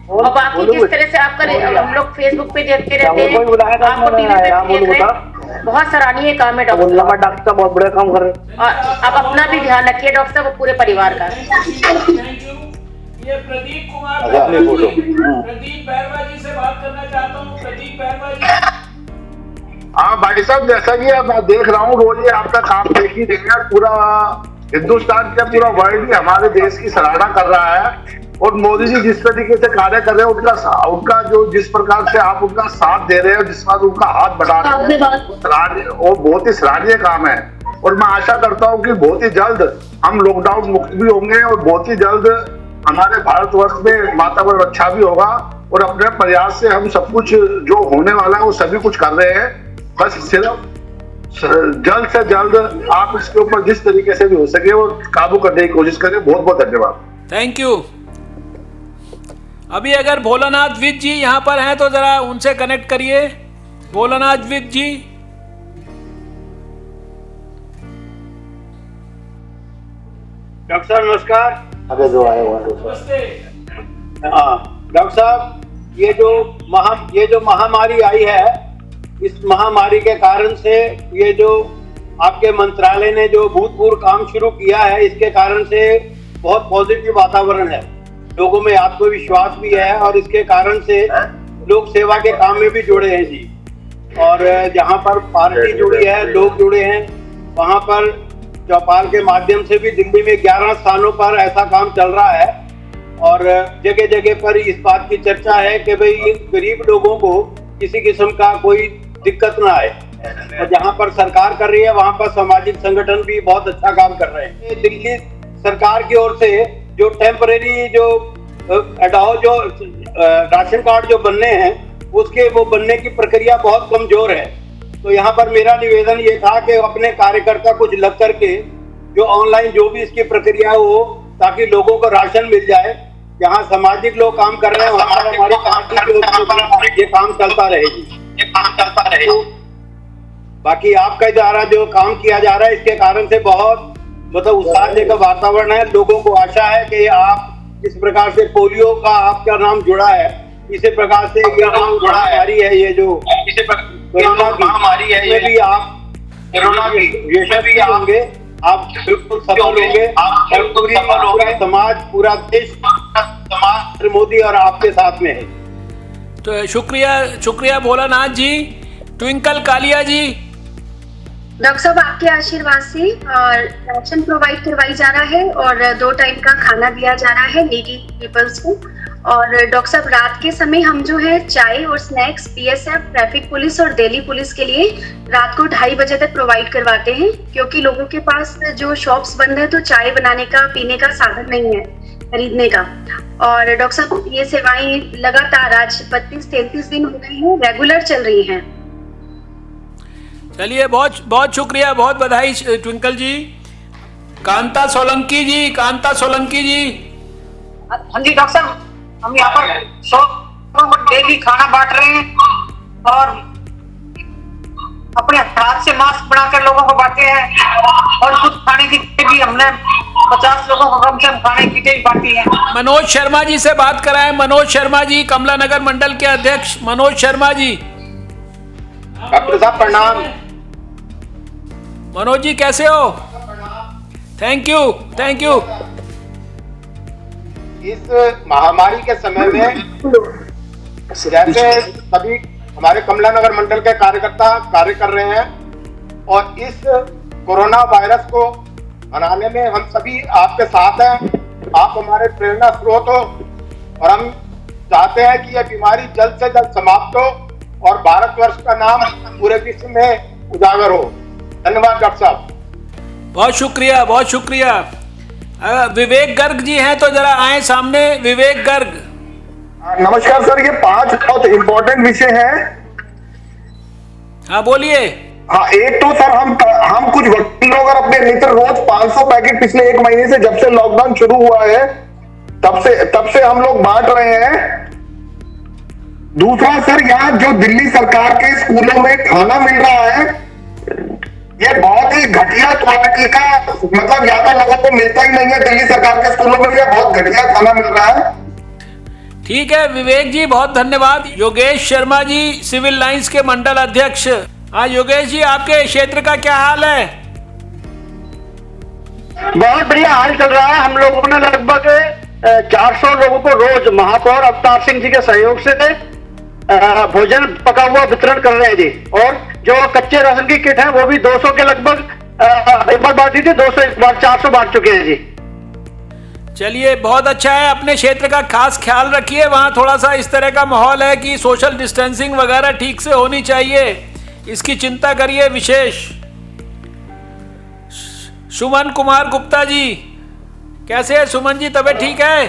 और बाकी जिस तरह से आपका हम लोग फेसबुक पे देखते रहते हैं, आपको टीवी पे देख रहे हैं, बहुत सराहनीय काम है डॉक्टर साहब, बहुत बड़ा काम कर रहे हैं। और आप अपना भी ध्यान रखिए डॉक्टर साहब, पूरे परिवार का। ये प्रदीप कुमार, प्रदीप बैरवा जी से बात करना चाहता हूँ। प्रदीप बैरवा जी। हाँ भाई साहब, जैसा कि अब मैं देख रहा हूँ रोज ये आपका काम देख ही रहे हैं, पूरा हिंदुस्तान का पूरा वर्ल्ड ही हमारे देश की सराहना कर रहा है। और मोदी जी जिस तरीके से कार्य कर रहे हैं, उनका जो जिस प्रकार से आप उनका साथ दे रहे हैं, जिस बार उनका हाथ बढ़ा रहे हैं, वो बहुत ही सराहनीय काम है। और मैं आशा करता हूँ कि बहुत ही जल्द हम लॉकडाउन मुक्त भी होंगे और बहुत ही जल्द हमारे भारतवर्ष में वातावरण अच्छा भी होगा। और अपने प्रयास से हम सब कुछ जो होने वाला है वो सभी कुछ कर रहे हैं। बस सिर्फ जल्द से जल्द आप इसके ऊपर जिस तरीके से भी हो सके वो काबू करने की कोशिश करें। बहुत बहुत धन्यवाद। Thank you. अभी अगर भोलानाथ विद जी यहाँ पर हैं तो जरा उनसे कनेक्ट करिए। Bholanath with ji. डॉक्टर साहब नमस्कार। नमस्ते। हाँ डॉक्टर साहब, ये जो महामारी आई है, इस महामारी के कारण से ये जो आपके मंत्रालय ने जो भूतपूर्व काम शुरू किया है, इसके कारण से बहुत पॉजिटिव वातावरण है, लोगों में आत्मविश्वास भी है और इसके कारण से लोग सेवा के काम में भी जुड़े हैं जी। और जहाँ पर पार्टी जुड़ी है, लोग जुड़े हैं, वहाँ पर चौपाल के माध्यम से भी दिल्ली में 11 स्थानों पर ऐसा काम चल रहा है और जगह जगह पर इस बात की चर्चा है कि भाई गरीब लोगों को किसी किस्म का कोई दिक्कत ना आए। और जहाँ पर सरकार कर रही है वहाँ पर सामाजिक संगठन भी बहुत अच्छा काम कर रहे हैं। दिल्ली सरकार की ओर से जो टेम्परेरी जो एडॉ जो राशन कार्ड जो बनने हैं उसके वो बनने की प्रक्रिया बहुत कमजोर है। तो यहाँ पर मेरा निवेदन ये था कि अपने कार्यकर्ता कुछ लग करके जो ऑनलाइन जो भी इसकी प्रक्रिया हो ताकि लोगों को राशन मिल जाए। जहाँ सामाजिक लोग काम कर रहे हैं वहाँ पर हमारी पार्टी के ऊपर ये काम चलता रहेगी। तो बाकी आपका द्वारा जो काम किया जा रहा है इसके कारण से बहुत मतलब उत्साह का वातावरण है। लोगों को आशा है कि आप इस प्रकार से पोलियो का आपका नाम जुड़ा है, इसी प्रकार से महामारी है ये जो कोरोना महामारी है ये भी आप कोरोना भी होंगे, आप बिल्कुल सफल होंगे। पूरा समाज, पूरा देश, समाज मोदी और आपके साथ में है। तो शुक्रिया भोलानाथ जी। ट्विंकल कालिया जी। डॉक्टर साहब, आपके आशीर्वाद से राशन प्रोवाइड करवाई जा रहा है और 2 टाइम का खाना दिया जा रहा है नीडी पीपल्स को। और डॉक्टर साहब, रात के समय हम जो है चाय और स्नैक्स बीएसएफ, ट्रैफिक पुलिस और दिल्ली पुलिस के लिए रात को 2:30 बजे तक प्रोवाइड करवाते हैं, क्योंकि लोगों के पास जो शॉप्स बंद है तो चाय बनाने का, पीने का साधन नहीं है खरीदने का। और डॉक्टर साहब, ये सेवाएं लगातार आज 32-33 दिन हो गए हैं, रेगुलर चल रही हैं। चलिए, बहुत बहुत शुक्रिया, बहुत बधाई ट्विंकल जी। कांता सोलंकी जी। हाँ जी डॉक्टर साहब, हम यहाँ पर 100 लोगों को डेली खाना बांट रहे हैं और अपने हाथ से मास्क बनाकर लोगों को बांटे हैं और कुछ खाने की भी हमने 50 लोगों को कम से कम खाने की किटें बांटी है। मनोज शर्मा जी से बात कराएं। मनोज शर्मा जी, कमला नगर मंडल के अध्यक्ष मनोज शर्मा जी। डॉक्टर साहब प्रणाम। मनोज जी कैसे हो? Thank you. इस महामारी के समय में जैसे सभी हमारे कमला नगर मंडल के कार्यकर्ता कार्य कर रहे हैं और इस कोरोना वायरस को हराने में हम सभी आपके साथ हैं। आप हमारे प्रेरणा स्रोत हो और हम चाहते हैं कि यह बीमारी जल्द से जल्द समाप्त हो और भारतवर्ष का नाम पूरे विश्व में उजागर हो। धन्यवाद डॉक्टर साहब। बहुत शुक्रिया। विवेक गर्ग जी हैं तो जरा आए सामने। विवेक गर्ग। नमस्कार सर, ये 5 बहुत इम्पोर्टेंट विषय हैं। हाँ बोलिए। हाँ, एक तो सर हम कुछ वकील लोग और अपने मित्र रोज 500 पैकेट पिछले 1 महीने से, जब से लॉकडाउन शुरू हुआ है तब से हम लोग बांट रहे हैं। दूसरा सर, यहाँ जो दिल्ली सरकार के स्कूलों में खाना मिल रहा है ये बहुत ही घटिया क्वालिटी का, मतलब यहाँ का लोगों को मिलता ही नहीं है। दिल्ली सरकार के स्कूलों में बहुत घटिया खाना मिल रहा है। ठीक है विवेक जी, बहुत धन्यवाद। योगेश शर्मा जी, सिविल लाइंस के मंडल अध्यक्ष। हाँ योगेश जी, आपके क्षेत्र का क्या हाल है? बहुत बढ़िया हाल चल रहा है। हम लोगों ने लगभग 400 लोगों को रोज महापौर अवतार सिंह जी के सहयोग से भोजन पका हुआ वितरण कर रहे हैं जी। और जो कच्चे राशन की किट है वो भी 200 के लगभग एक बार बांटी थी, 200 एक बार 400 बांट चुके हैं जी। चलिए, बहुत अच्छा है। अपने क्षेत्र का खास ख्याल रखिए। वहाँ थोड़ा सा इस तरह का माहौल है कि सोशल डिस्टेंसिंग वगैरह ठीक से होनी चाहिए, इसकी चिंता करिए विशेष। सुमन कुमार गुप्ता जी, कैसे है सुमन जी? तबीयत ठीक है?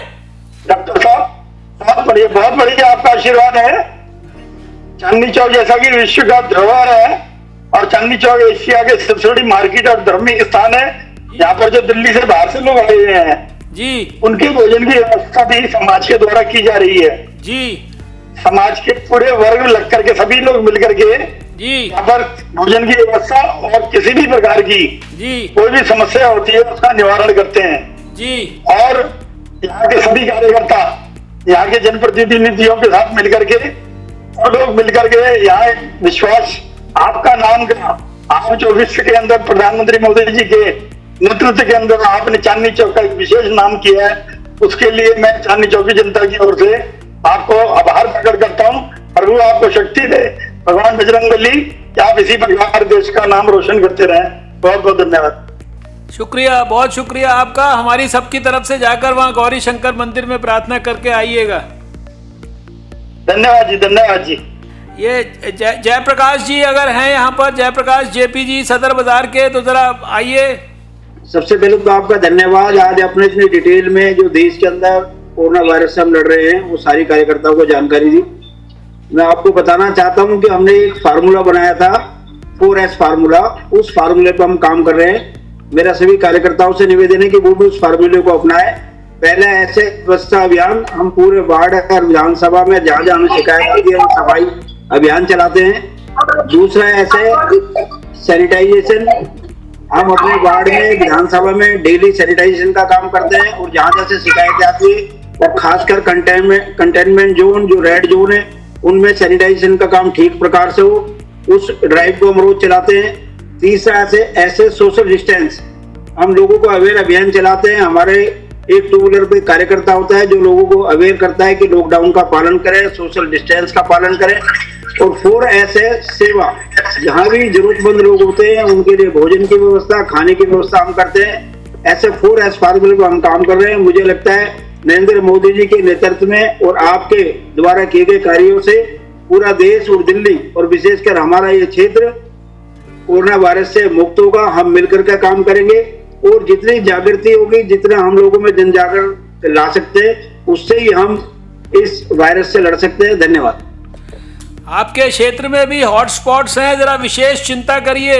डॉक्टर साहब बहुत बढ़िया, आपका आशीर्वाद है। चांदनी चौक जैसा कि विश्व का धरोहर है और चांदनी चौक एशिया के सबसे बड़ी मार्केट और धार्मिक स्थान है। यहाँ पर जो दिल्ली से बाहर से लोग आए हुए हैं जी, उनके भोजन की व्यवस्था भी समाज के द्वारा की जा रही है जी। समाज के पूरे वर्ग लग करके सभी लोग मिल करके जी यहाँ पर भोजन की व्यवस्था और किसी भी प्रकार की जी कोई भी समस्या होती है उसका निवारण करते हैं जी। और यहाँ के सभी कार्यकर्ता यहाँ के जनप्रतिनिधियों के साथ मिलकर के और लोग मिलकर के यहाँ विश्वास आपका नाम का, आप जो विश्व के अंदर प्रधानमंत्री मोदी जी के नेतृत्व के अंदर आपने चांदनी चौक का एक विशेष नाम किया है, उसके लिए मैं चांदनी चौक की जनता की ओर से आपको आभार प्रकट करता हूँ। प्रभु आपको शक्ति दे भगवान बजरंगबली कि आप इसी प्रकार देश का नाम रोशन करते रहें। बहुत बहुत धन्यवाद। शुक्रिया, बहुत शुक्रिया आपका। हमारी सबकी तरफ से जाकर वहाँ गौरी शंकर मंदिर में प्रार्थना करके आइएगा। धन्यवाद जी, धन्यवाद जी। ये जयप्रकाश जी अगर हैं यहाँ पर, जयप्रकाश जेपी जी सदर बाजार के, तो जरा आइए। सबसे पहले तो आपका धन्यवाद। आज आपने इतनी डिटेल में जो देश के अंदर कोरोना वायरस से हम लड़ रहे हैं वो सारी कार्यकर्ताओं को जानकारी दी। मैं आपको बताना चाहता हूं कि हमने एक फार्मूला बनाया था, 4S फार्मूला। उस फार्मूले पर हम काम कर रहे हैं। मेरा सभी कार्यकर्ताओं से निवेदन है कि वो भी उस फार्मूले को अपनाएं। पहला ऐसे स्वच्छता अभियान हम पूरे वार्ड और विधानसभा में जहाँ जहाँ हमें शिकायत आती है हम सफाई अभियान चलाते हैं। दूसरा ऐसे सैनिटाइजेशन, हम अपने वार्ड में विधानसभा में डेली सैनिटाइजेशन का काम करते हैं और जहाँ जहाँ से शिकायत आती है और खासकर कंटेनमेंट जोन जो रेड जोन है उनमें सैनिटाइजेशन का काम ठीक प्रकार से हो, उस ड्राइव को हम रोज चलाते हैं। तीसरा ऐसे सोशल डिस्टेंस, हम लोगों को अवेयर अभियान चलाते हैं। हमारे एक 2 व्हीलर पे कार्यकर्ता होता है जो लोगों को अवेयर करता है कि लॉकडाउन का पालन करें, सोशल डिस्टेंस का पालन करें। और 4S सेवा, जहाँ भी जरूरतमंद लोग होते हैं उनके लिए भोजन की व्यवस्था, खाने की व्यवस्था हम करते हैं। ऐसे 4S फार्मूले पर हम काम कर रहे हैं। मुझे लगता है नरेंद्र मोदी जी के नेतृत्व में और आपके द्वारा किए गए कार्यों से पूरा देश और दिल्ली और विशेषकर हमारा ये क्षेत्र कोरोना वायरस से मुक्त होगा। हम मिलकर के काम करेंगे और जितनी जागृति होगी, जितना हम लोगों में जन जागरण ला सकते हैं, उससे ही हम इस वायरस से लड़ सकते हैं। धन्यवाद। आपके क्षेत्र में भी हॉटस्पॉट्स हैं, जरा विशेष चिंता करिए।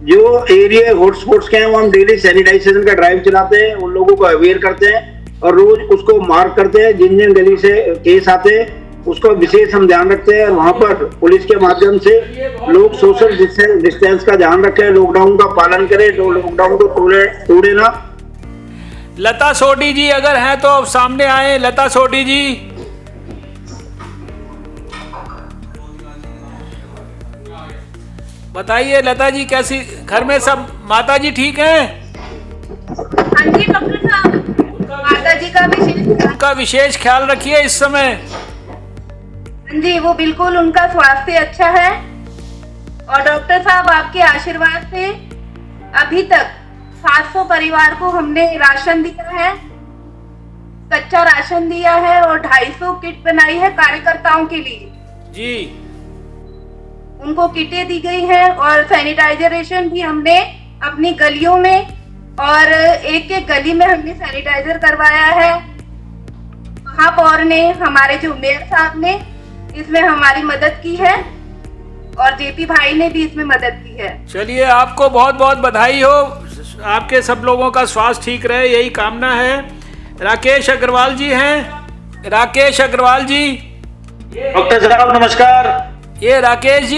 जो एरिया हॉटस्पॉट्स के हैं वो हम डेली सैनिटाइजेशन का ड्राइव चलाते हैं, उन लोगों को अवेयर करते हैं और रोज उसको मार्क करते हैं। जिन जिन गली से केस आते हैं उसको विशेष हम ध्यान रखते हैं और वहाँ पर पुलिस के माध्यम से लोग सोशल डिस्टेंस का ध्यान रखें, लॉकडाउन का पालन करें, तो लॉकडाउन को तोड़े ना। लता सोडी जी अगर हैं तो सामने आए। लता सोडी जी, बताइए लता जी, कैसी घर में सब माता जी ठीक हैं? हाँ जी डॉक्टर साहब, माता जी का विशेष ख्याल रखिए इस समय। जी, वो बिल्कुल, उनका स्वास्थ्य अच्छा है। और डॉक्टर साहब आपके आशीर्वाद से अभी तक 700 परिवार को हमने राशन दिया है, कच्चा राशन दिया है और 250 किट बनाई है कार्यकर्ताओं के लिए जी। उनको किटें दी गई है और सैनिटाइजेशन भी हमने अपनी गलियों में और एक गली में हमने सैनिटाइजर करवाया है। महापौर ने, हमारे जो मेयर साहब ने इसमें हमारी मदद की है और जेपी भाई ने भी इसमें मदद की है। चलिए, आपको बहुत बहुत बधाई हो। आपके सब लोगों का स्वास्थ्य ठीक रहे, यही कामना है। राकेश अग्रवाल जी हैं। राकेश अग्रवाल जी। डॉक्टर साहब नमस्कार। ये राकेश जी,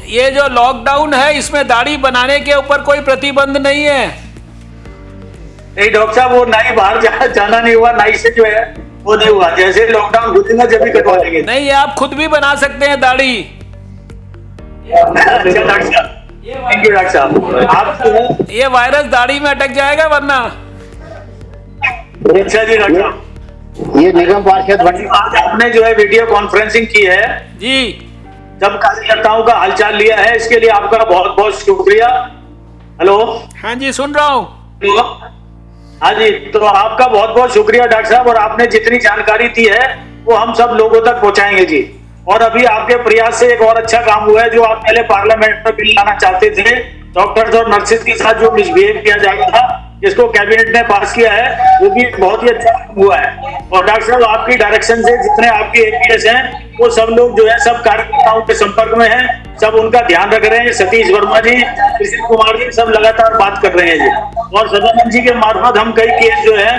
ये जो लॉकडाउन है इसमें दाढ़ी बनाने के ऊपर कोई प्रतिबंध नहीं है? नहीं डॉक्टर साहब, वो नाई बाहर जाना नहीं हुआ, नाई से जो है वो नहीं हुआ। जैसे लॉकडाउन खुलेगा जब भी कटवा लेंगे। नहीं, आप खुद भी बना सकते हैं दाढ़ी। डॉक्टर साहब, थैंक यू डॉक्टर साहब। आप ये वायरस दाढ़ी में अटक जाएगा वरना। अच्छा जी डॉक्टर साहब, ये निगम पार्षद आज आपने जो है वीडियो कॉन्फ्रेंसिंग की है जी, जब कार्यकर्ताओं का हालचाल लिया है, इसके लिए आपका बहुत बहुत शुक्रिया। हेलो, हाँ जी सुन रहा हूँ। हाँ जी, तो आपका बहुत बहुत शुक्रिया डॉक्टर साहब। और आपने जितनी जानकारी दी है वो हम सब लोगों तक पहुंचाएंगे जी। और अभी आपके प्रयास से एक और अच्छा काम हुआ है, जो आप पहले पार्लियामेंट में बिल लाना चाहते थे, डॉक्टर्स और नर्सेज के साथ जो मिसबिहेव किया जा रहा था, जिसको कैबिनेट ने पास किया है, वो भी बहुत ही अच्छा हुआ है। और डॉक्टर साहब आपकी डायरेक्शन से जितने आपके एपीएस हैं वो सब लोग जो है सब कार्यकर्ताओं के संपर्क में हैं, सब उनका ध्यान रख रहे हैं। सतीश वर्मा जी, कृष्ण कुमार जी सब लगातार बात कर रहे हैं जी। और सदानंद जी के मार्फत हम कई केस जो है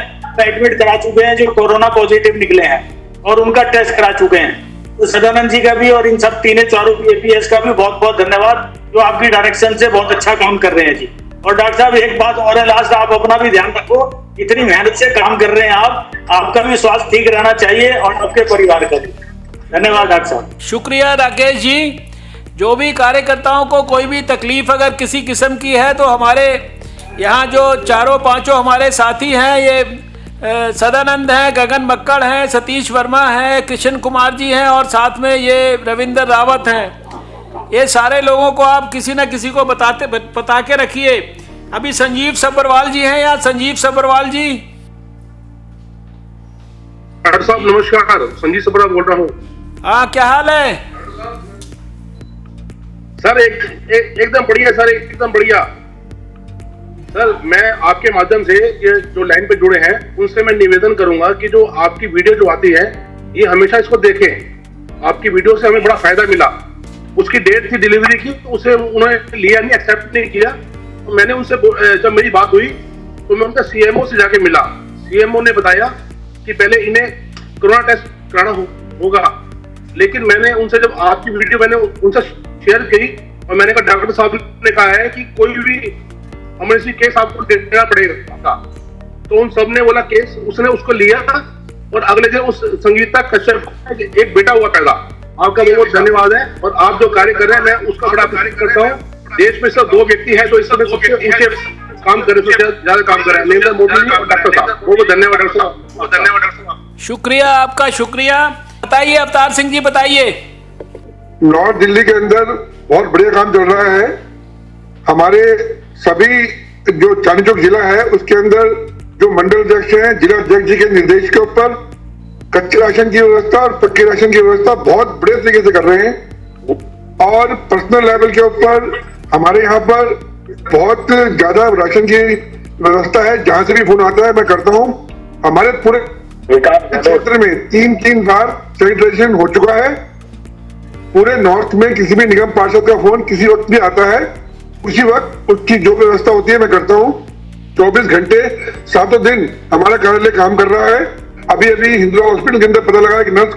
एडमिट करा चुके हैं जो कोरोना पॉजिटिव निकले हैं और उनका टेस्ट करा चुके हैं। तो सदानंद जी का भी और इन सब चारों एपीएस का भी बहुत बहुत धन्यवाद, जो आपकी डायरेक्शन से बहुत अच्छा काम कर रहे हैं जी। और डॉक्टर साहब एक बात और है, लास्ट, आप अपना भी ध्यान रखो। इतनी मेहनत से काम कर रहे हैं आप, आपका भी स्वास्थ्य ठीक रहना चाहिए और आपके परिवार का भी। धन्यवाद डॉक्टर साहब। शुक्रिया राकेश जी। जो भी कार्यकर्ताओं को कोई भी तकलीफ अगर किसी किस्म की है तो हमारे यहाँ जो 4-5 हमारे साथी हैं, ये सदानंद हैं, गगन मक्कड़ हैं, सतीश वर्मा हैं, कृष्ण कुमार जी हैं और साथ में ये रविंदर रावत हैं। ये सारे लोगों को आप किसी न किसी को बता के रखिए। अभी संजीव सब्बरवाल जी हैं या संजीव सब्बरवाल जी? डॉक्टर साहब नमस्कार, संजीव सब्बरवाल बोल रहा हूँ। हाँ, क्या हाल है सर? एकदम बढ़िया सर, एकदम बढ़िया सर। मैं आपके माध्यम से ये जो लाइन पे जुड़े हैं उनसे मैं निवेदन करूंगा कि जो आपकी वीडियो जो आती है ये हमेशा इसको देखें। आपकी वीडियो से हमें बड़ा फायदा मिला। उसकी डेट थी डिलीवरी की, तो उसे उन्होंने लिया नहीं, एक्सेप्ट नहीं किया। तो मैंने उनसे जब मेरी बात हुई तो मैं उनका सीएमओ से जाके मिला। सीएमओ ने बताया कि पहले इन्हें कोरोना टेस्ट कराना होगा, लेकिन मैंने उनसे जब आपकी वीडियो मैंने उनसे शेयर की और मैंने कहा डॉक्टर साहब ने कहा है कि कोई भी इमरजेंसी केस आपको देना पड़ेगा, तो उन सब ने बोला केस, उसने उसको लिया था और अगले दिन उस संगीता कश्यप एक बेटा हुआ पैदा। आपका बहुत बहुत धन्यवाद है और आप जो कार्य कर रहे हैं मैं उसका बड़ा कार्य करता हूँ। देश में सिर्फ 2 व्यक्ति हैं जो इस समय सबसे ऊंचे काम कर रहे हैं, ज्यादा काम कर रहे हैं, नरेंद्र मोदी जी और डॉक्टर साहब। बहुत धन्यवाद डॉक्टर साहब, बहुत धन्यवाद डॉक्टर साहब। शुक्रिया आपका, शुक्रिया। बताइए अवतार सिंह जी, बताइए। नॉर्थ दिल्ली के अंदर बहुत बढ़िया काम चल रहा है। हमारे सभी जो चांदनी चौक जिला है उसके अंदर जो मंडल अध्यक्ष हैं, जिला अध्यक्ष जी के निर्देश के ऊपर कच्चे राशन की व्यवस्था और पक्के राशन की व्यवस्था बहुत बड़े तरीके से कर रहे हैं। और पर्सनल लेवल के ऊपर हमारे यहाँ पर बहुत ज्यादा राशन की व्यवस्था है। जहां से भी फोन आता है मैं करता हूँ। हमारे पूरे क्षेत्र में 3 बार सैनिटाइजेशन हो चुका है। पूरे नॉर्थ में किसी भी निगम पार्षद का फोन किसी वक्त भी आता है, उसी वक्त उसकी जो व्यवस्था होती है मैं करता हूँ। 24 घंटे 7 दिन हमारा कार्यालय काम कर रहा है। अभी हिंदुरा हॉस्पिटल के अंदर पता लगा है कि नर्स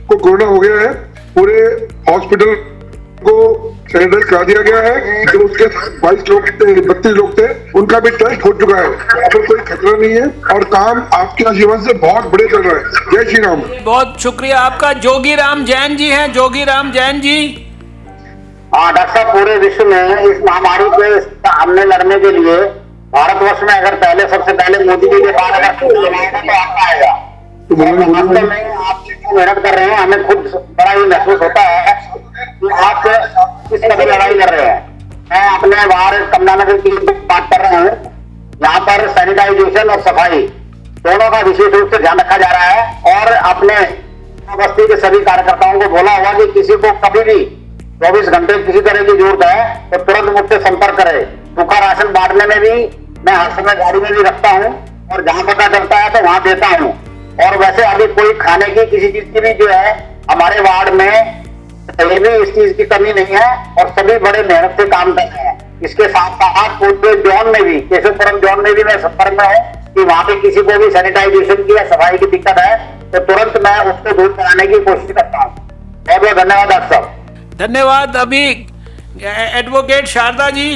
को कोरोना हो गया है। पूरे हॉस्पिटल को सैनिटाइज करा दिया गया है। जो उसके 22 लोग थे, 32 लोग थे, उनका भी टेस्ट हो चुका है। तो कोई खतरा नहीं है और काम आपके आशीर्वाद से बहुत बड़े चल रहा है। जय श्री राम। बहुत शुक्रिया आपका। जोगी राम जैन जी हैं, जोगी राम जैन जी। हाँ डॉक्टर साहब, पूरे विश्व में इस महामारी के सामने लड़ने के लिए भारतवर्ष में अगर सबसे पहले मोदी जी के बाद अगर लगाएगा तो आपका आएगा। वास्तव में आप मेहनत कर रहे हैं, हमें खुद बड़ा ही महसूस होता है कि आप किस कदर लड़ाई कर रहे हैं। मैं अपने बाहर कमलानगर की बात कर रहा हूँ। यहाँ पर सैनिटाइजेशन और सफाई दोनों का विशेष रूप से ध्यान रखा जा रहा है। और अपने बस्ती के सभी कार्यकर्ताओं को बोला हुआ कि किसी को कभी भी 24 घंटे किसी तरह की जरूरत है तो तुरंत मुझसे संपर्क करे। सूखा राशन बांटने में भी मैं हर समय गाड़ी में भी रखता हूँ और जहाँ पता चलता है तो वहाँ देता हूँ। और वैसे अभी कोई खाने की किसी चीज की भी जो है हमारे वार्ड में कहीं भी इस चीज की कमी नहीं है और सभी बड़े मेहनत से काम कर रहे हैं। इसके साथ साथ पूरे जोन में भी, केशवपुरम जोन में भी मैं संपर्क में हूँ कि वहाँ पे किसी को भी सैनिटाइजेशन की या सफाई की दिक्कत है तो तुरंत मैं उसको दूर कराने की कोशिश करता हूँ। बहुत बहुत धन्यवाद डॉक्टर साहब। धन्यवाद। अभी एडवोकेट शारदा जी।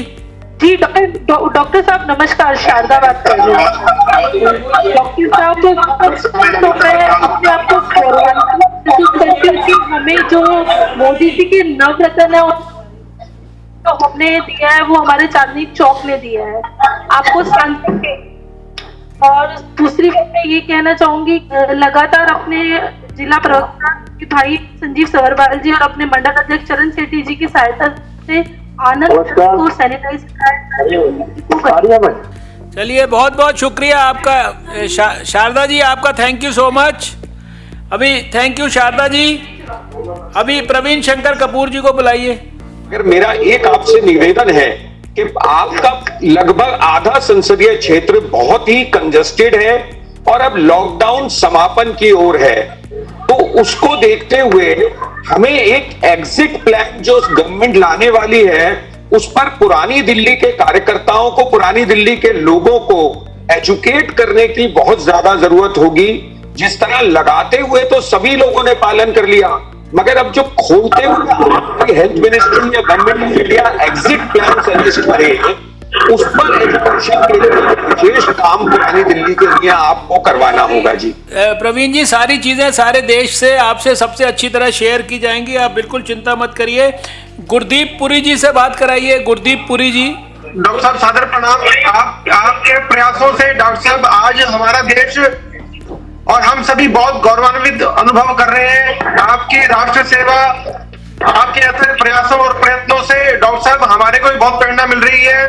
जी डॉक्टर साहब नमस्कार, शारदा बात कर रही हूँ। डॉक्टर साहब तो मैं अपने आप को करती हूँ कि हमें जो मोदी जी के नवरत्न है तो हमने दिया है वो हमारे चांदनी चौक ने दिया है आपको शांति। और दूसरी बात मैं ये कहना चाहूंगी, लगातार अपने जिला प्रवक्ता भाई संजीव सब्बरवाल जी और अपने मंडल अध्यक्ष चरण सेठी जी की सहायता से आनंद को सैनिटाइज कराया। चलिए बहुत बहुत शुक्रिया आपका शारदा जी, आपका थैंक यू सो मच। अभी थैंक यू शारदा जी। अभी प्रवीण शंकर कपूर जी को बुलाइए। अगर मेरा एक आपसे निवेदन है कि आपका लगभग आधा संसदीय क्षेत्र बहुत ही कंजस्टेड है और अब लॉकडाउन समापन की ओर है, तो उसको देखते हुए हमें एक एग्जिट प्लान जो गवर्नमेंट लाने वाली है उस पर पुरानी दिल्ली के कार्यकर्ताओं को, पुरानी दिल्ली के लोगों को एजुकेट करने की बहुत ज्यादा जरूरत होगी। जिस तरह लगाते हुए तो सभी लोगों ने पालन कर लिया, मगर अब जो खोलते हुए हेल्थ मिनिस्ट्री या government of India exit plan suggest करे उस पर एजुकेशन के लिए विशेष काम पुरानी दिल्ली के लिए आपको करवाना होगा। जी प्रवीण जी, सारी चीजें सारे देश से आपसे सबसे अच्छी तरह शेयर की जाएंगी, आप बिल्कुल चिंता मत करिए। गुरदीप पुरी जी से बात कराइए। गुरदीप पुरी जी। डॉक्टर साहब सादर प्रणाम। आपके प्रयासों से डॉक्टर साहब आज हमारा देश और हम सभी बहुत गौरवान्वित अनुभव कर रहे हैं। आपकी राष्ट्र सेवा, आपके अथक प्रयासों और प्रयत्नों से डॉक्टर साहब हमारे को भी बहुत प्रेरणा मिल रही है।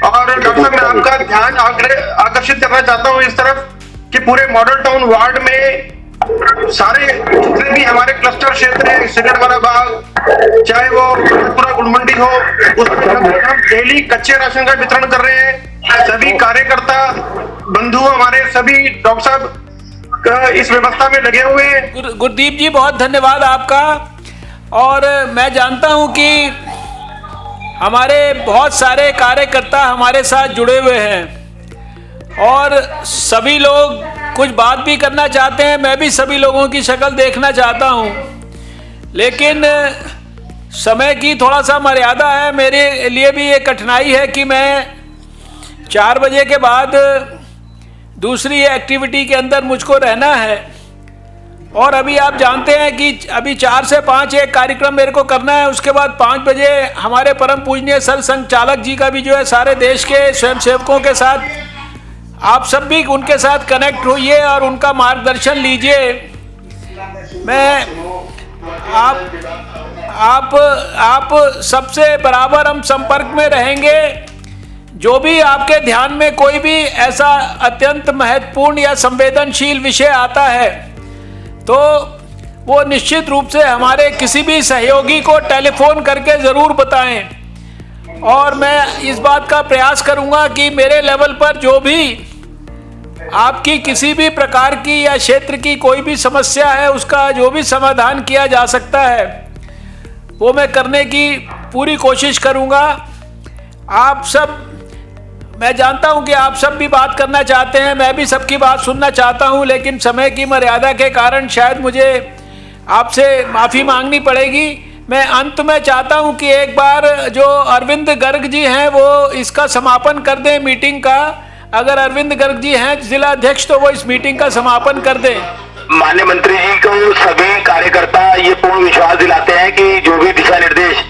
और डॉक्टर साहब मैं आपका ध्यान आकर्षित करना चाहता हूँ इस तरफ कि पूरे मॉडल टाउन वार्ड में सारे जितने भी हमारे क्लस्टर क्षेत्र है, सिकंदरा बाग, चाहे वो पूरा गुलमंडी हो, उसमें हम डेली कच्चे राशन का वितरण कर रहे हैं। सभी कार्यकर्ता बंधु हमारे सभी डॉक्टर साहब इस व्यवस्था में लगे हुए हैं। गुरदीप जी बहुत धन्यवाद आपका। और मैं जानता हूं कि हमारे बहुत सारे कार्यकर्ता हमारे साथ जुड़े हुए हैं और सभी लोग कुछ बात भी करना चाहते हैं। मैं भी सभी लोगों की शक्ल देखना चाहता हूं, लेकिन समय की थोड़ा सा मर्यादा है। मेरे लिए भी ये कठिनाई है कि मैं 4 बजे के बाद दूसरी एक्टिविटी के अंदर मुझको रहना है। और अभी आप जानते हैं कि अभी 4 से 5 एक कार्यक्रम मेरे को करना है। उसके बाद 5 बजे हमारे परम पूजनीय सर संचालक जी का भी जो है सारे देश के स्वयंसेवकों के साथ आप सब भी उनके साथ कनेक्ट होइए और उनका मार्गदर्शन लीजिए। मैं आप सबसे बराबर हम संपर्क में रहेंगे। जो भी आपके ध्यान में कोई भी ऐसा अत्यंत महत्वपूर्ण या संवेदनशील विषय आता है तो वो निश्चित रूप से हमारे किसी भी सहयोगी को टेलीफोन करके ज़रूर बताएं। और मैं इस बात का प्रयास करूंगा कि मेरे लेवल पर जो भी आपकी किसी भी प्रकार की या क्षेत्र की कोई भी समस्या है उसका जो भी समाधान किया जा सकता है वो मैं करने की पूरी कोशिश करूंगा। आप सब, मैं जानता हूं कि आप सब भी बात करना चाहते हैं, मैं भी सबकी बात सुनना चाहता हूं, लेकिन समय की मर्यादा के कारण शायद मुझे आपसे माफ़ी मांगनी पड़ेगी। मैं अंत में चाहता हूं कि एक बार जो अरविंद गर्ग जी हैं वो इसका समापन कर दें मीटिंग का। अगर अरविंद गर्ग जी हैं जिला अध्यक्ष तो वो इस मीटिंग का समापन कर दें। माननीय मंत्री जी को सभी कार्यकर्ता ये पूर्ण विश्वास दिलाते हैं कि जो भी दिशा निर्देश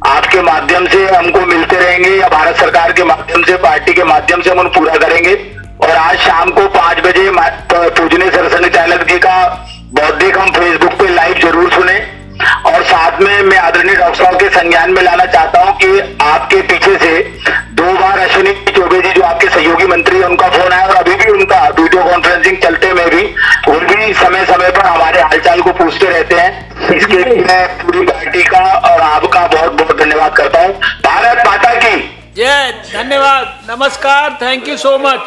आपके माध्यम से हमको मिलते रहेंगे या भारत सरकार के माध्यम से, पार्टी के माध्यम से हम उन्हें पूरा करेंगे। और आज शाम को 5 बजे पूजनीय सरसंघ चालक जी का बौद्धिक हम फेसबुक पे लाइव जरूर सुने। और साथ में मैं आदरणीय डॉक्टर साहब के संज्ञान में लाना चाहता हूं कि आपके पीछे से 2 बार अश्विनी चौबे जी जो आपके सहयोगी मंत्री है उनका फोन आया और अभी भी उनका वीडियो कॉन्फ्रेंसिंग चलते में भी वो भी समय समय पर हमारे हालचाल को पूछते रहते हैं। इसके लिए मैं पूरी पार्टी का और आपका बहुत बहुत धन्यवाद करता हूँ। भारत माता की जय। धन्यवाद, नमस्कार, थैंक यू सो मच।